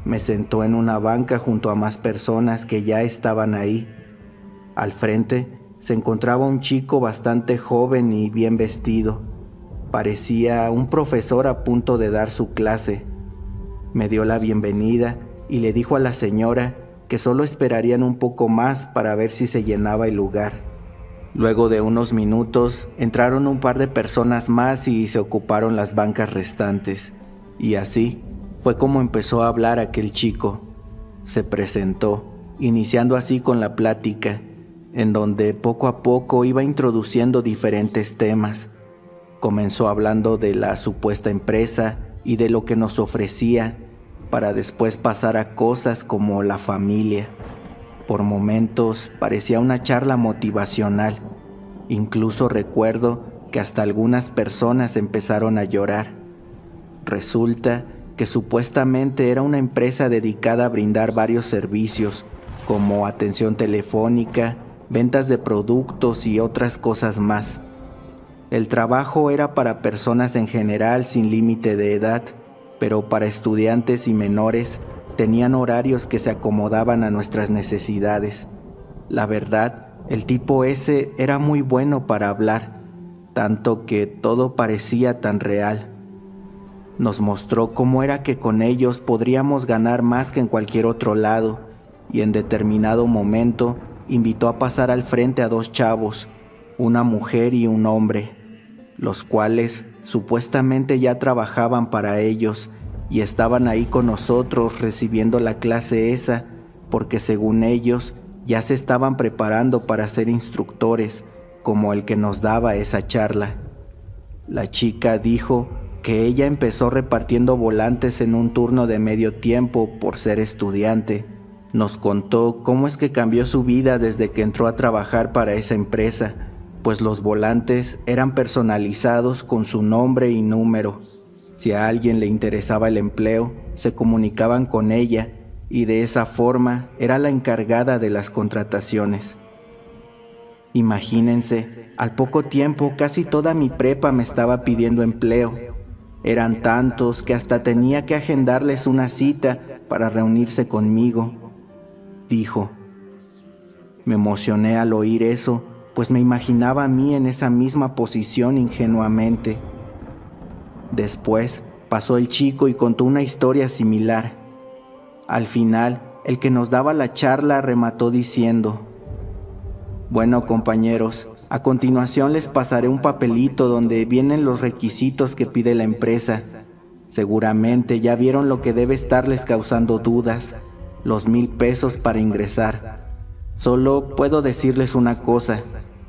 Me sentó en una banca junto a más personas que ya estaban ahí. Al frente se encontraba un chico bastante joven y bien vestido. Parecía un profesor a punto de dar su clase. Me dio la bienvenida y le dijo a la señora que solo esperarían un poco más para ver si se llenaba el lugar. Luego de unos minutos entraron un par de personas más y se ocuparon las bancas restantes. Y así fue como empezó a hablar aquel chico. Se presentó, iniciando así con la plática, en donde poco a poco iba introduciendo diferentes temas. Comenzó hablando de la supuesta empresa y de lo que nos ofrecía, para después pasar a cosas como la familia. Por momentos parecía una charla motivacional. Incluso recuerdo que hasta algunas personas empezaron a llorar. Resulta que supuestamente era una empresa dedicada a brindar varios servicios, como atención telefónica, ventas de productos y otras cosas más. El trabajo era para personas en general sin límite de edad, pero para estudiantes y menores tenían horarios que se acomodaban a nuestras necesidades. La verdad, el tipo ese era muy bueno para hablar, tanto que todo parecía tan real. Nos mostró cómo era que con ellos podríamos ganar más que en cualquier otro lado, y en determinado momento invitó a pasar al frente a dos chavos, una mujer y un hombre, los cuales supuestamente ya trabajaban para ellos y estaban ahí con nosotros recibiendo la clase esa, porque según ellos ya se estaban preparando para ser instructores, como el que nos daba esa charla. La chica dijo que ella empezó repartiendo volantes en un turno de medio tiempo por ser estudiante. Nos contó cómo es que cambió su vida desde que entró a trabajar para esa empresa, pues los volantes eran personalizados con su nombre y número. Si a alguien le interesaba el empleo, se comunicaban con ella y de esa forma era la encargada de las contrataciones. Imagínense, al poco tiempo casi toda mi prepa me estaba pidiendo empleo. Eran tantos que hasta tenía que agendarles una cita para reunirse conmigo, dijo. Me emocioné al oír eso, pues me imaginaba a mí en esa misma posición ingenuamente. Después pasó el chico y contó una historia similar. Al final, el que nos daba la charla remató diciendo: bueno, compañeros, a continuación les pasaré un papelito donde vienen los requisitos que pide la empresa. Seguramente ya vieron lo que debe estarles causando dudas, los 1,000 pesos para ingresar. Solo puedo decirles una cosa: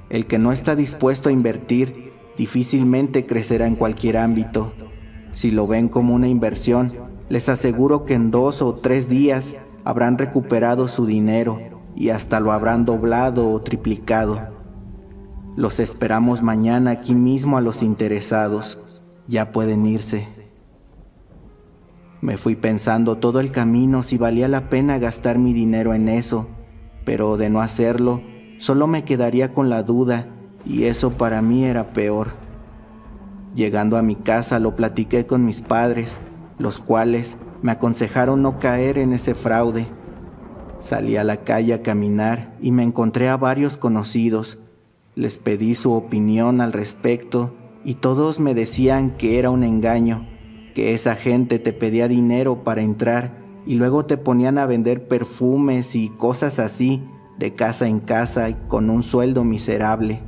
el que no está dispuesto a invertir, difícilmente crecerá en cualquier ámbito. Si lo ven como una inversión, les aseguro que en 2 o 3 días habrán recuperado su dinero y hasta lo habrán doblado o triplicado. Los esperamos mañana aquí mismo a los interesados. Ya pueden irse. Me fui pensando todo el camino si valía la pena gastar mi dinero en eso, pero de no hacerlo, solo me quedaría con la duda, y eso para mí era peor. Llegando a mi casa lo platiqué con mis padres, los cuales me aconsejaron no caer en ese fraude. Salí a la calle a caminar y me encontré a varios conocidos. Les pedí su opinión al respecto y todos me decían que era un engaño, que esa gente te pedía dinero para entrar y luego te ponían a vender perfumes y cosas así de casa en casa y con un sueldo miserable.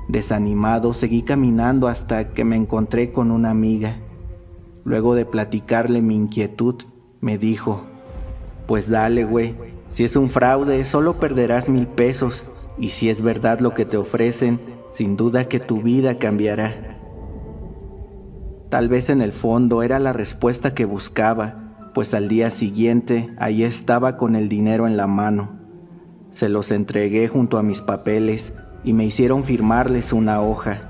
Desanimado seguí caminando hasta que me encontré con una amiga. Luego de platicarle mi inquietud, me dijo: pues dale, güey, si es un fraude solo perderás 1,000 pesos y si es verdad lo que te ofrecen, sin duda que tu vida cambiará. Tal vez en el fondo era la respuesta que buscaba, pues al día siguiente ahí estaba con el dinero en la mano. Se los entregué junto a mis papeles y me hicieron firmarles una hoja.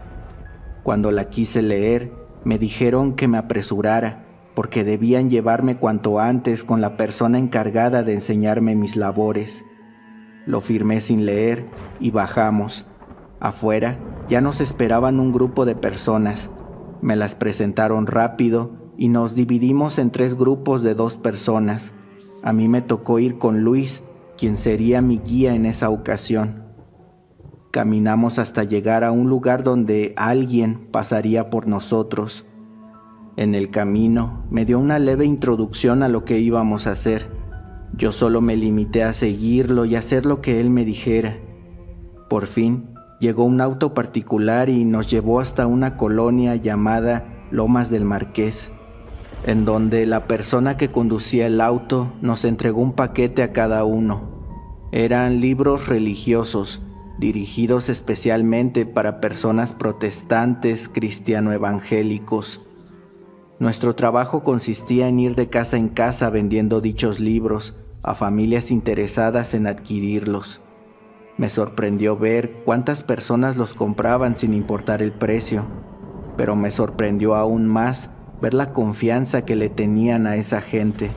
Cuando la quise leer, me dijeron que me apresurara, porque debían llevarme cuanto antes con la persona encargada de enseñarme mis labores. Lo firmé sin leer y bajamos. Afuera ya nos esperaban un grupo de personas. Me las presentaron rápido y nos dividimos en 3 grupos de 2 personas. A mí me tocó ir con Luis, quien sería mi guía en esa ocasión. Caminamos hasta llegar a un lugar donde alguien pasaría por nosotros. En el camino me dio una leve introducción a lo que íbamos a hacer. Yo solo me limité a seguirlo y hacer lo que él me dijera. Por fin llegó un auto particular y nos llevó hasta una colonia llamada Lomas del Marqués, en donde la persona que conducía el auto nos entregó un paquete a cada uno. Eran libros religiosos, dirigidos especialmente para personas protestantes cristiano-evangélicos. Nuestro trabajo consistía en ir de casa en casa vendiendo dichos libros a familias interesadas en adquirirlos. Me sorprendió ver cuántas personas los compraban sin importar el precio, pero me sorprendió aún más ver la confianza que le tenían a esa gente,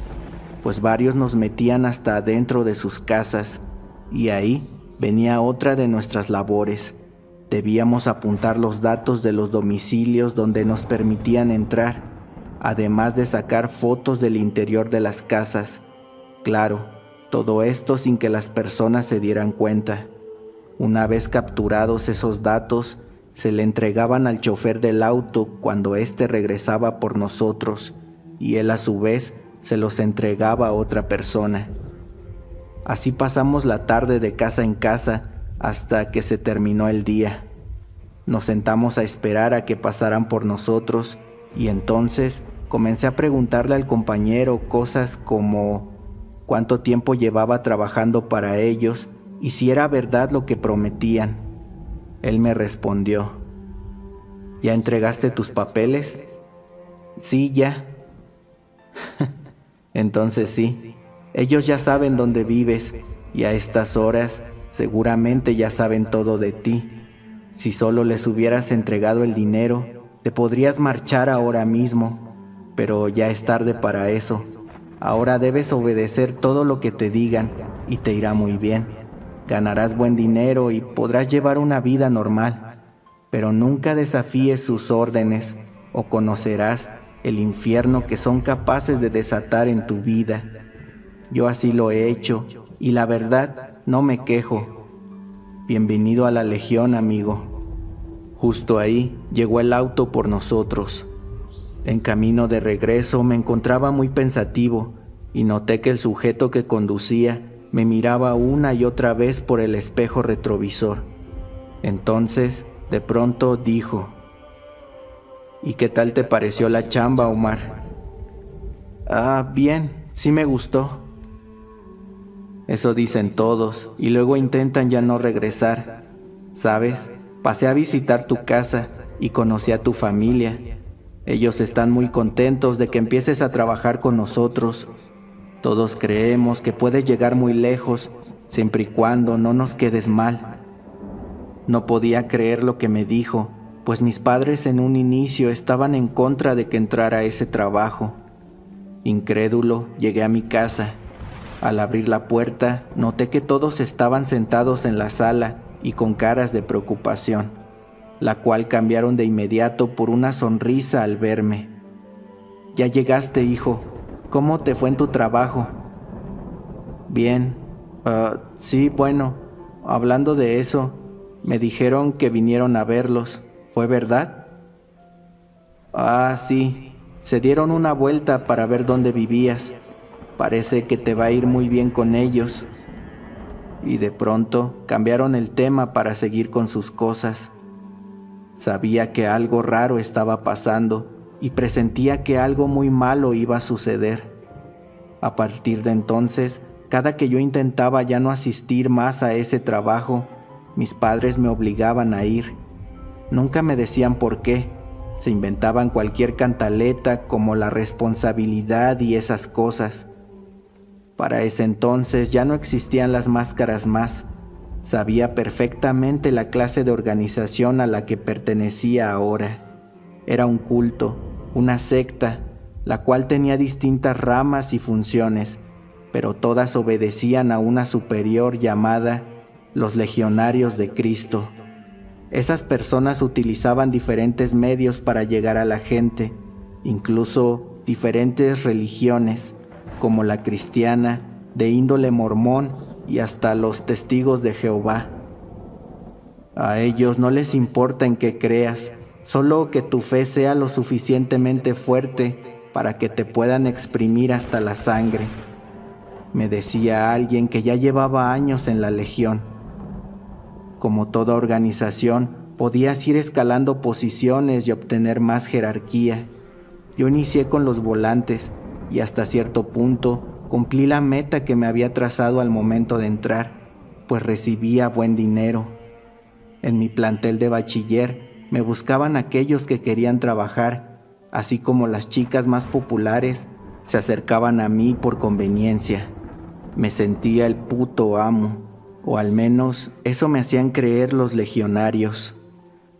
pues varios nos metían hasta adentro de sus casas, y ahí venía otra de nuestras labores. Debíamos apuntar los datos de los domicilios donde nos permitían entrar, además de sacar fotos del interior de las casas. Claro, todo esto sin que las personas se dieran cuenta. Una vez capturados esos datos, se le entregaban al chofer del auto cuando éste regresaba por nosotros, y él a su vez se los entregaba a otra persona. Así pasamos la tarde de casa en casa hasta que se terminó el día. Nos sentamos a esperar a que pasaran por nosotros y entonces comencé a preguntarle al compañero cosas como cuánto tiempo llevaba trabajando para ellos y si era verdad lo que prometían. Él me respondió: ¿ya entregaste tus papeles? Sí, ya. Entonces sí, ellos ya saben dónde vives y a estas horas seguramente ya saben todo de ti. Si solo les hubieras entregado el dinero, te podrías marchar ahora mismo, pero ya es tarde para eso. Ahora debes obedecer todo lo que te digan y te irá muy bien. Ganarás buen dinero y podrás llevar una vida normal, pero nunca desafíes sus órdenes o conocerás el infierno que son capaces de desatar en tu vida. Yo así lo he hecho y la verdad no me quejo. Bienvenido a la Legión, amigo. Justo ahí llegó el auto por nosotros. En camino de regreso me encontraba muy pensativo y noté que el sujeto que conducía me miraba una y otra vez por el espejo retrovisor. Entonces, de pronto dijo: ¿y qué tal te pareció la chamba, Omar? Ah, bien, sí me gustó. Eso dicen todos y luego intentan ya no regresar. ¿Sabes? Pasé a visitar tu casa y conocí a tu familia. Ellos están muy contentos de que empieces a trabajar con nosotros. Todos creemos que puedes llegar muy lejos, siempre y cuando no nos quedes mal. No podía creer lo que me dijo, pues mis padres en un inicio estaban en contra de que entrara a ese trabajo. Incrédulo, llegué a mi casa. Al abrir la puerta, noté que todos estaban sentados en la sala y con caras de preocupación, la cual cambiaron de inmediato por una sonrisa al verme. «Ya llegaste, hijo. ¿Cómo te fue en tu trabajo?» «Bien. Sí, bueno, hablando de eso, me dijeron que vinieron a verlos. ¿Fue verdad?» «Ah, sí. Se dieron una vuelta para ver dónde vivías. Parece que te va a ir muy bien con ellos». Y de pronto cambiaron el tema para seguir con sus cosas. Sabía que algo raro estaba pasando y presentía que algo muy malo iba a suceder. A partir de entonces, cada que yo intentaba ya no asistir más a ese trabajo, mis padres me obligaban a ir. Nunca me decían por qué. Se inventaban cualquier cantaleta como la responsabilidad y esas cosas. Para ese entonces ya no existían las máscaras más. Sabía perfectamente la clase de organización a la que pertenecía ahora. Era un culto, una secta, la cual tenía distintas ramas y funciones, pero todas obedecían a una superior llamada los Legionarios de Cristo. Esas personas utilizaban diferentes medios para llegar a la gente, incluso diferentes religiones, como la cristiana, de índole mormón y hasta los testigos de Jehová. A ellos no les importa en qué creas, solo que tu fe sea lo suficientemente fuerte para que te puedan exprimir hasta la sangre. Me decía alguien que ya llevaba años en la Legión. Como toda organización, podías ir escalando posiciones y obtener más jerarquía. Yo inicié con los volantes y hasta cierto punto cumplí la meta que me había trazado al momento de entrar, pues recibía buen dinero. En mi plantel de bachiller me buscaban aquellos que querían trabajar, así como las chicas más populares se acercaban a mí por conveniencia. Me sentía el puto amo, o al menos eso me hacían creer los legionarios,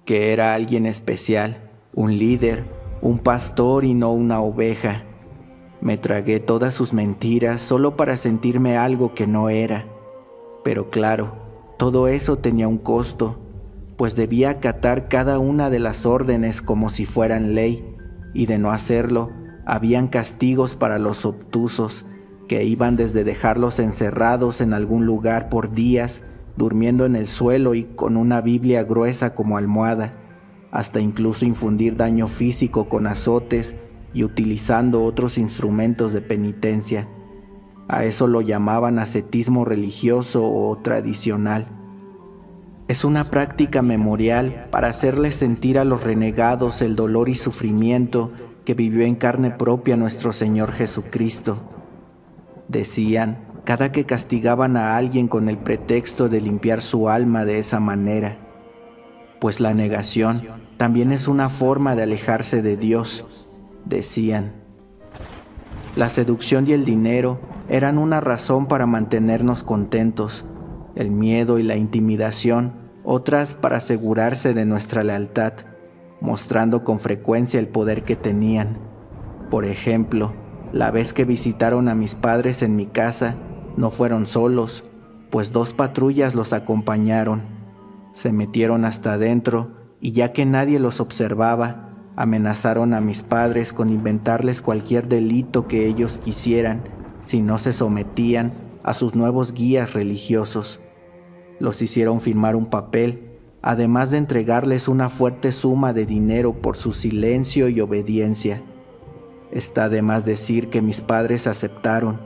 que era alguien especial, un líder, un pastor y no una oveja. Me tragué todas sus mentiras solo para sentirme algo que no era. Pero claro, todo eso tenía un costo, pues debía acatar cada una de las órdenes como si fueran ley, y de no hacerlo, habían castigos para los obtusos, que iban desde dejarlos encerrados en algún lugar por días, durmiendo en el suelo y con una Biblia gruesa como almohada, hasta incluso infundir daño físico con azotes y utilizando otros instrumentos de penitencia. A eso lo llamaban ascetismo religioso o tradicional. Es una práctica memorial para hacerles sentir a los renegados el dolor y sufrimiento que vivió en carne propia nuestro Señor Jesucristo. Decían, cada que castigaban a alguien con el pretexto de limpiar su alma de esa manera, pues la negación también es una forma de alejarse de Dios, decían. La seducción y el dinero eran una razón para mantenernos contentos, el miedo y la intimidación, otras para asegurarse de nuestra lealtad, mostrando con frecuencia el poder que tenían. Por ejemplo, la vez que visitaron a mis padres en mi casa, no fueron solos, pues 2 patrullas los acompañaron. Se metieron hasta adentro y ya que nadie los observaba, amenazaron a mis padres con inventarles cualquier delito que ellos quisieran si no se sometían a sus nuevos guías religiosos. Los hicieron firmar un papel, además de entregarles una fuerte suma de dinero por su silencio y obediencia. Está de más decir que mis padres aceptaron,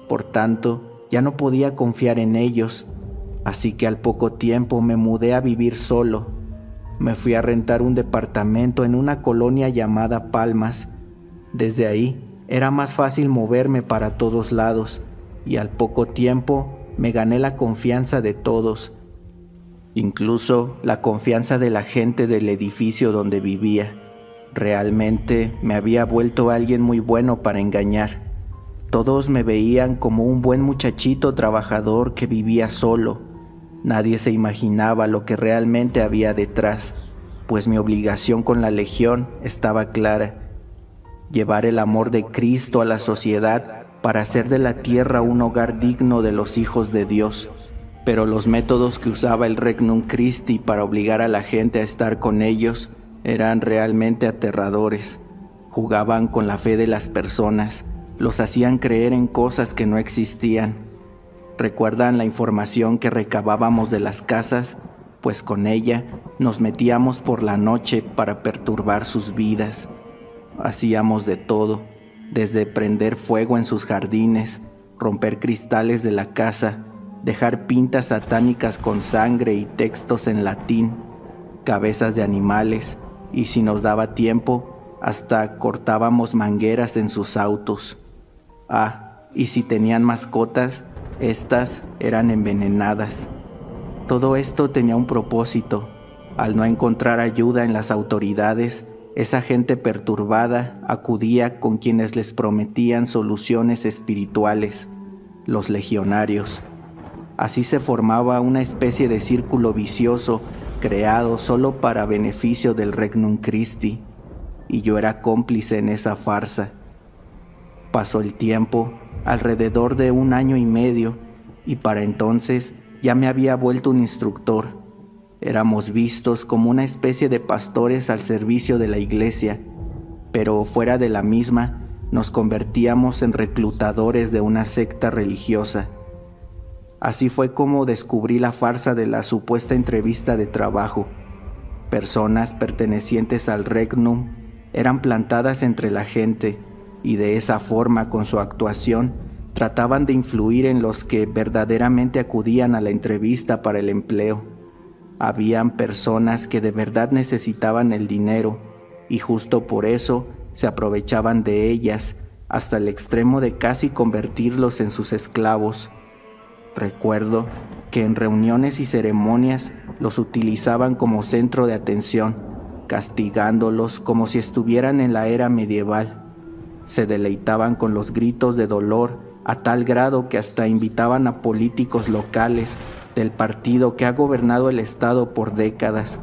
por tanto, ya no podía confiar en ellos, así que al poco tiempo me mudé a vivir solo. Me fui a rentar un departamento en una colonia llamada Palmas. Desde ahí era más fácil moverme para todos lados, y al poco tiempo me gané la confianza de todos, incluso la confianza de la gente del edificio donde vivía. Realmente me había vuelto alguien muy bueno para engañar. Todos me veían como un buen muchachito trabajador que vivía solo. Nadie se imaginaba lo que realmente había detrás, pues mi obligación con la Legión estaba clara: llevar el amor de Cristo a la sociedad para hacer de la tierra un hogar digno de los hijos de Dios. Pero los métodos que usaba el Regnum Christi para obligar a la gente a estar con ellos eran realmente aterradores. Jugaban con la fe de las personas, los hacían creer en cosas que no existían. ¿Recuerdan la información que recabábamos de las casas? Pues con ella nos metíamos por la noche para perturbar sus vidas. Hacíamos de todo, desde prender fuego en sus jardines, romper cristales de la casa, dejar pintas satánicas con sangre y textos en latín, cabezas de animales, y si nos daba tiempo, hasta cortábamos mangueras en sus autos. Y si tenían mascotas, estas eran envenenadas. Todo esto tenía un propósito. Al no encontrar ayuda en las autoridades, esa gente perturbada acudía con quienes les prometían soluciones espirituales, los legionarios. Así se formaba una especie de círculo vicioso creado solo para beneficio del Regnum Christi, y yo era cómplice en esa farsa. Pasó el tiempo, alrededor de 1 año y medio, y para entonces ya me había vuelto un instructor. Éramos vistos como una especie de pastores al servicio de la iglesia, pero fuera de la misma nos convertíamos en reclutadores de una secta religiosa. Así fue como descubrí la farsa de la supuesta entrevista de trabajo. Personas pertenecientes al Regnum eran plantadas entre la gente y de esa forma, con su actuación, trataban de influir en los que verdaderamente acudían a la entrevista para el empleo. Habían personas que de verdad necesitaban el dinero y justo por eso se aprovechaban de ellas hasta el extremo de casi convertirlos en sus esclavos. Recuerdo que en reuniones y ceremonias los utilizaban como centro de atención, castigándolos como si estuvieran en la era medieval. Se deleitaban con los gritos de dolor a tal grado que hasta invitaban a políticos locales del partido que ha gobernado el estado por décadas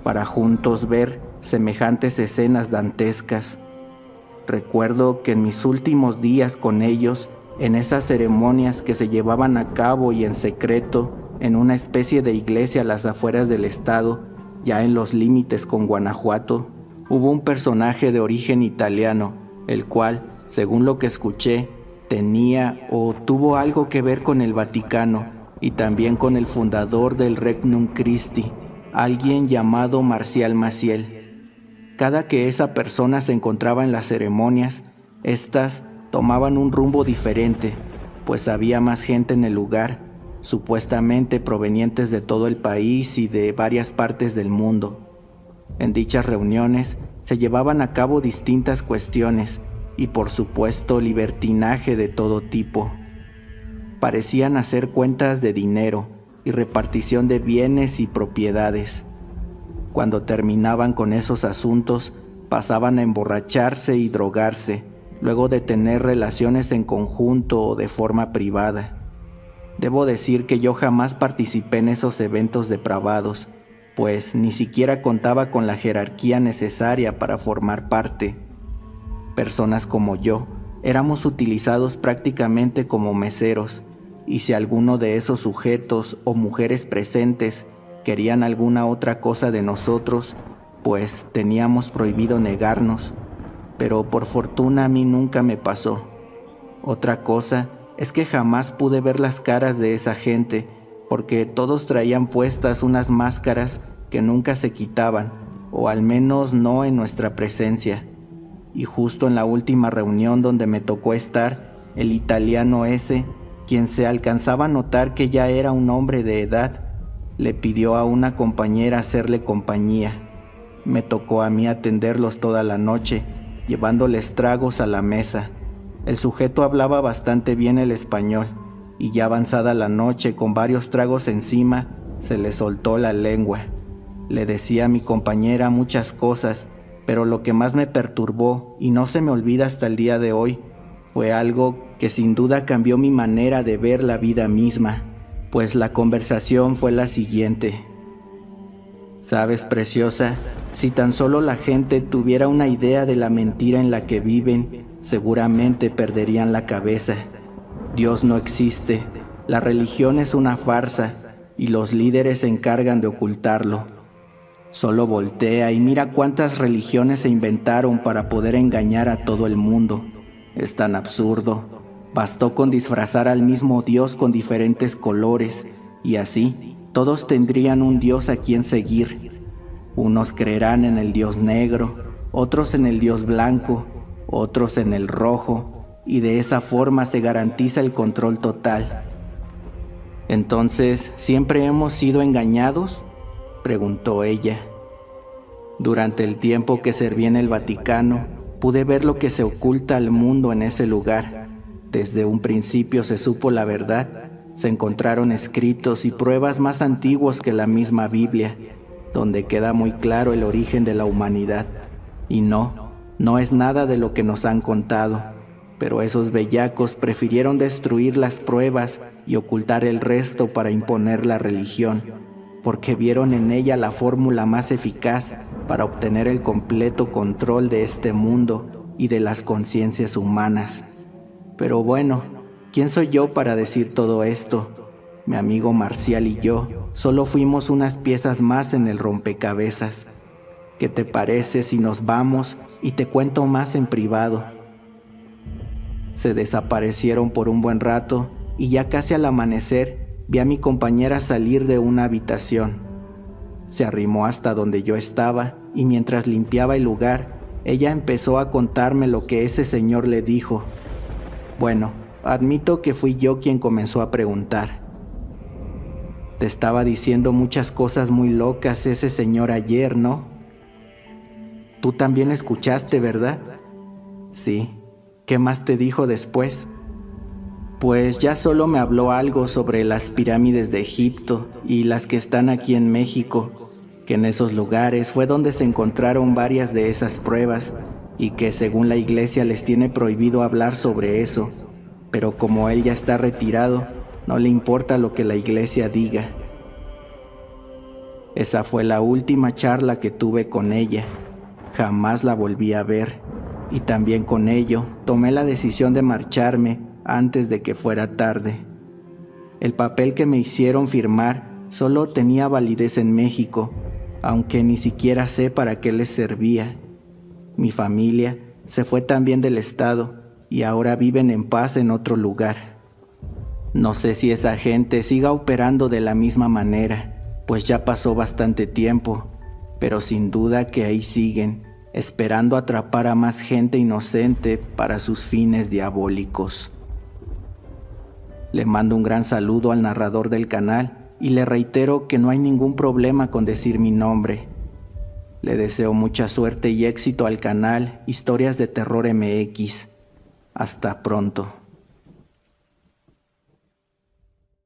para juntos ver semejantes escenas dantescas. Recuerdo que en mis últimos días con ellos, en esas ceremonias que se llevaban a cabo y en secreto en una especie de iglesia a las afueras del estado, ya en los límites con Guanajuato, hubo un personaje de origen italiano, el cual, según lo que escuché, tenía o tuvo algo que ver con el Vaticano y también con el fundador del Regnum Christi, alguien llamado Marcial Maciel. Cada que esa persona se encontraba en las ceremonias, estas tomaban un rumbo diferente, pues había más gente en el lugar, supuestamente provenientes de todo el país y de varias partes del mundo. En dichas reuniones se llevaban a cabo distintas cuestiones y por supuesto libertinaje de todo tipo. Parecían hacer cuentas de dinero y repartición de bienes y propiedades. Cuando terminaban con esos asuntos, pasaban a emborracharse y drogarse, luego de tener relaciones en conjunto o de forma privada. Debo decir que yo jamás participé en esos eventos depravados, pues ni siquiera contaba con la jerarquía necesaria para formar parte. Personas como yo éramos utilizados prácticamente como meseros, y si alguno de esos sujetos o mujeres presentes querían alguna otra cosa de nosotros, pues teníamos prohibido negarnos, pero por fortuna a mí nunca me pasó. Otra cosa es que jamás pude ver las caras de esa gente, porque todos traían puestas unas máscaras que nunca se quitaban, o al menos no en nuestra presencia. Y justo en la última reunión donde me tocó estar, el italiano ese, quien se alcanzaba a notar que ya era un hombre de edad, le pidió a una compañera hacerle compañía. Me tocó a mí atenderlos toda la noche, llevándoles tragos a la mesa. El sujeto hablaba bastante bien el español, y ya avanzada la noche, con varios tragos encima, se le soltó la lengua. Le decía a mi compañera muchas cosas, pero lo que más me perturbó, y no se me olvida hasta el día de hoy, fue algo que sin duda cambió mi manera de ver la vida misma, pues la conversación fue la siguiente. ¿Sabes, preciosa? Si tan solo la gente tuviera una idea de la mentira en la que viven, seguramente perderían la cabeza. Dios no existe, la religión es una farsa y los líderes se encargan de ocultarlo. Solo voltea y mira cuántas religiones se inventaron para poder engañar a todo el mundo. Es tan absurdo. Bastó con disfrazar al mismo Dios con diferentes colores y así todos tendrían un Dios a quien seguir. Unos creerán en el Dios negro, otros en el Dios blanco, otros en el rojo, y de esa forma se garantiza el control total. Entonces, ¿siempre hemos sido engañados?, preguntó ella. Durante el tiempo que serví en el Vaticano, pude ver lo que se oculta al mundo en ese lugar. Desde un principio se supo la verdad, se encontraron escritos y pruebas más antiguos que la misma Biblia, donde queda muy claro el origen de la humanidad. Y no es nada de lo que nos han contado, pero esos bellacos prefirieron destruir las pruebas y ocultar el resto para imponer la religión, porque vieron en ella la fórmula más eficaz para obtener el completo control de este mundo y de las conciencias humanas. Pero bueno, ¿quién soy yo para decir todo esto? Mi amigo Marcial y yo solo fuimos unas piezas más en el rompecabezas. ¿Qué te parece si nos vamos y te cuento más en privado? Se desaparecieron por un buen rato y ya casi al amanecer vi a mi compañera salir de una habitación. Se arrimó hasta donde yo estaba y mientras limpiaba el lugar, ella empezó a contarme lo que ese señor le dijo. Bueno, admito que fui yo quien comenzó a preguntar. Te estaba diciendo muchas cosas muy locas ese señor ayer, ¿no? Tú también escuchaste, ¿verdad? Sí. ¿Qué más te dijo después? Pues ya solo me habló algo sobre las pirámides de Egipto y las que están aquí en México, que en esos lugares fue donde se encontraron varias de esas pruebas y que según la iglesia les tiene prohibido hablar sobre eso, pero como él ya está retirado, no le importa lo que la iglesia diga. Esa fue la última charla que tuve con ella. Jamás la volví a ver, y también con ello tomé la decisión de marcharme antes de que fuera tarde. El papel que me hicieron firmar solo tenía validez en México, aunque ni siquiera sé para qué les servía. Mi familia se fue también del estado y ahora viven en paz en otro lugar. No sé si esa gente siga operando de la misma manera, pues ya pasó bastante tiempo, pero sin duda que ahí siguen, esperando atrapar a más gente inocente para sus fines diabólicos. Le mando un gran saludo al narrador del canal y le reitero que no hay ningún problema con decir mi nombre. Le deseo mucha suerte y éxito al canal Historias de Terror MX. Hasta pronto.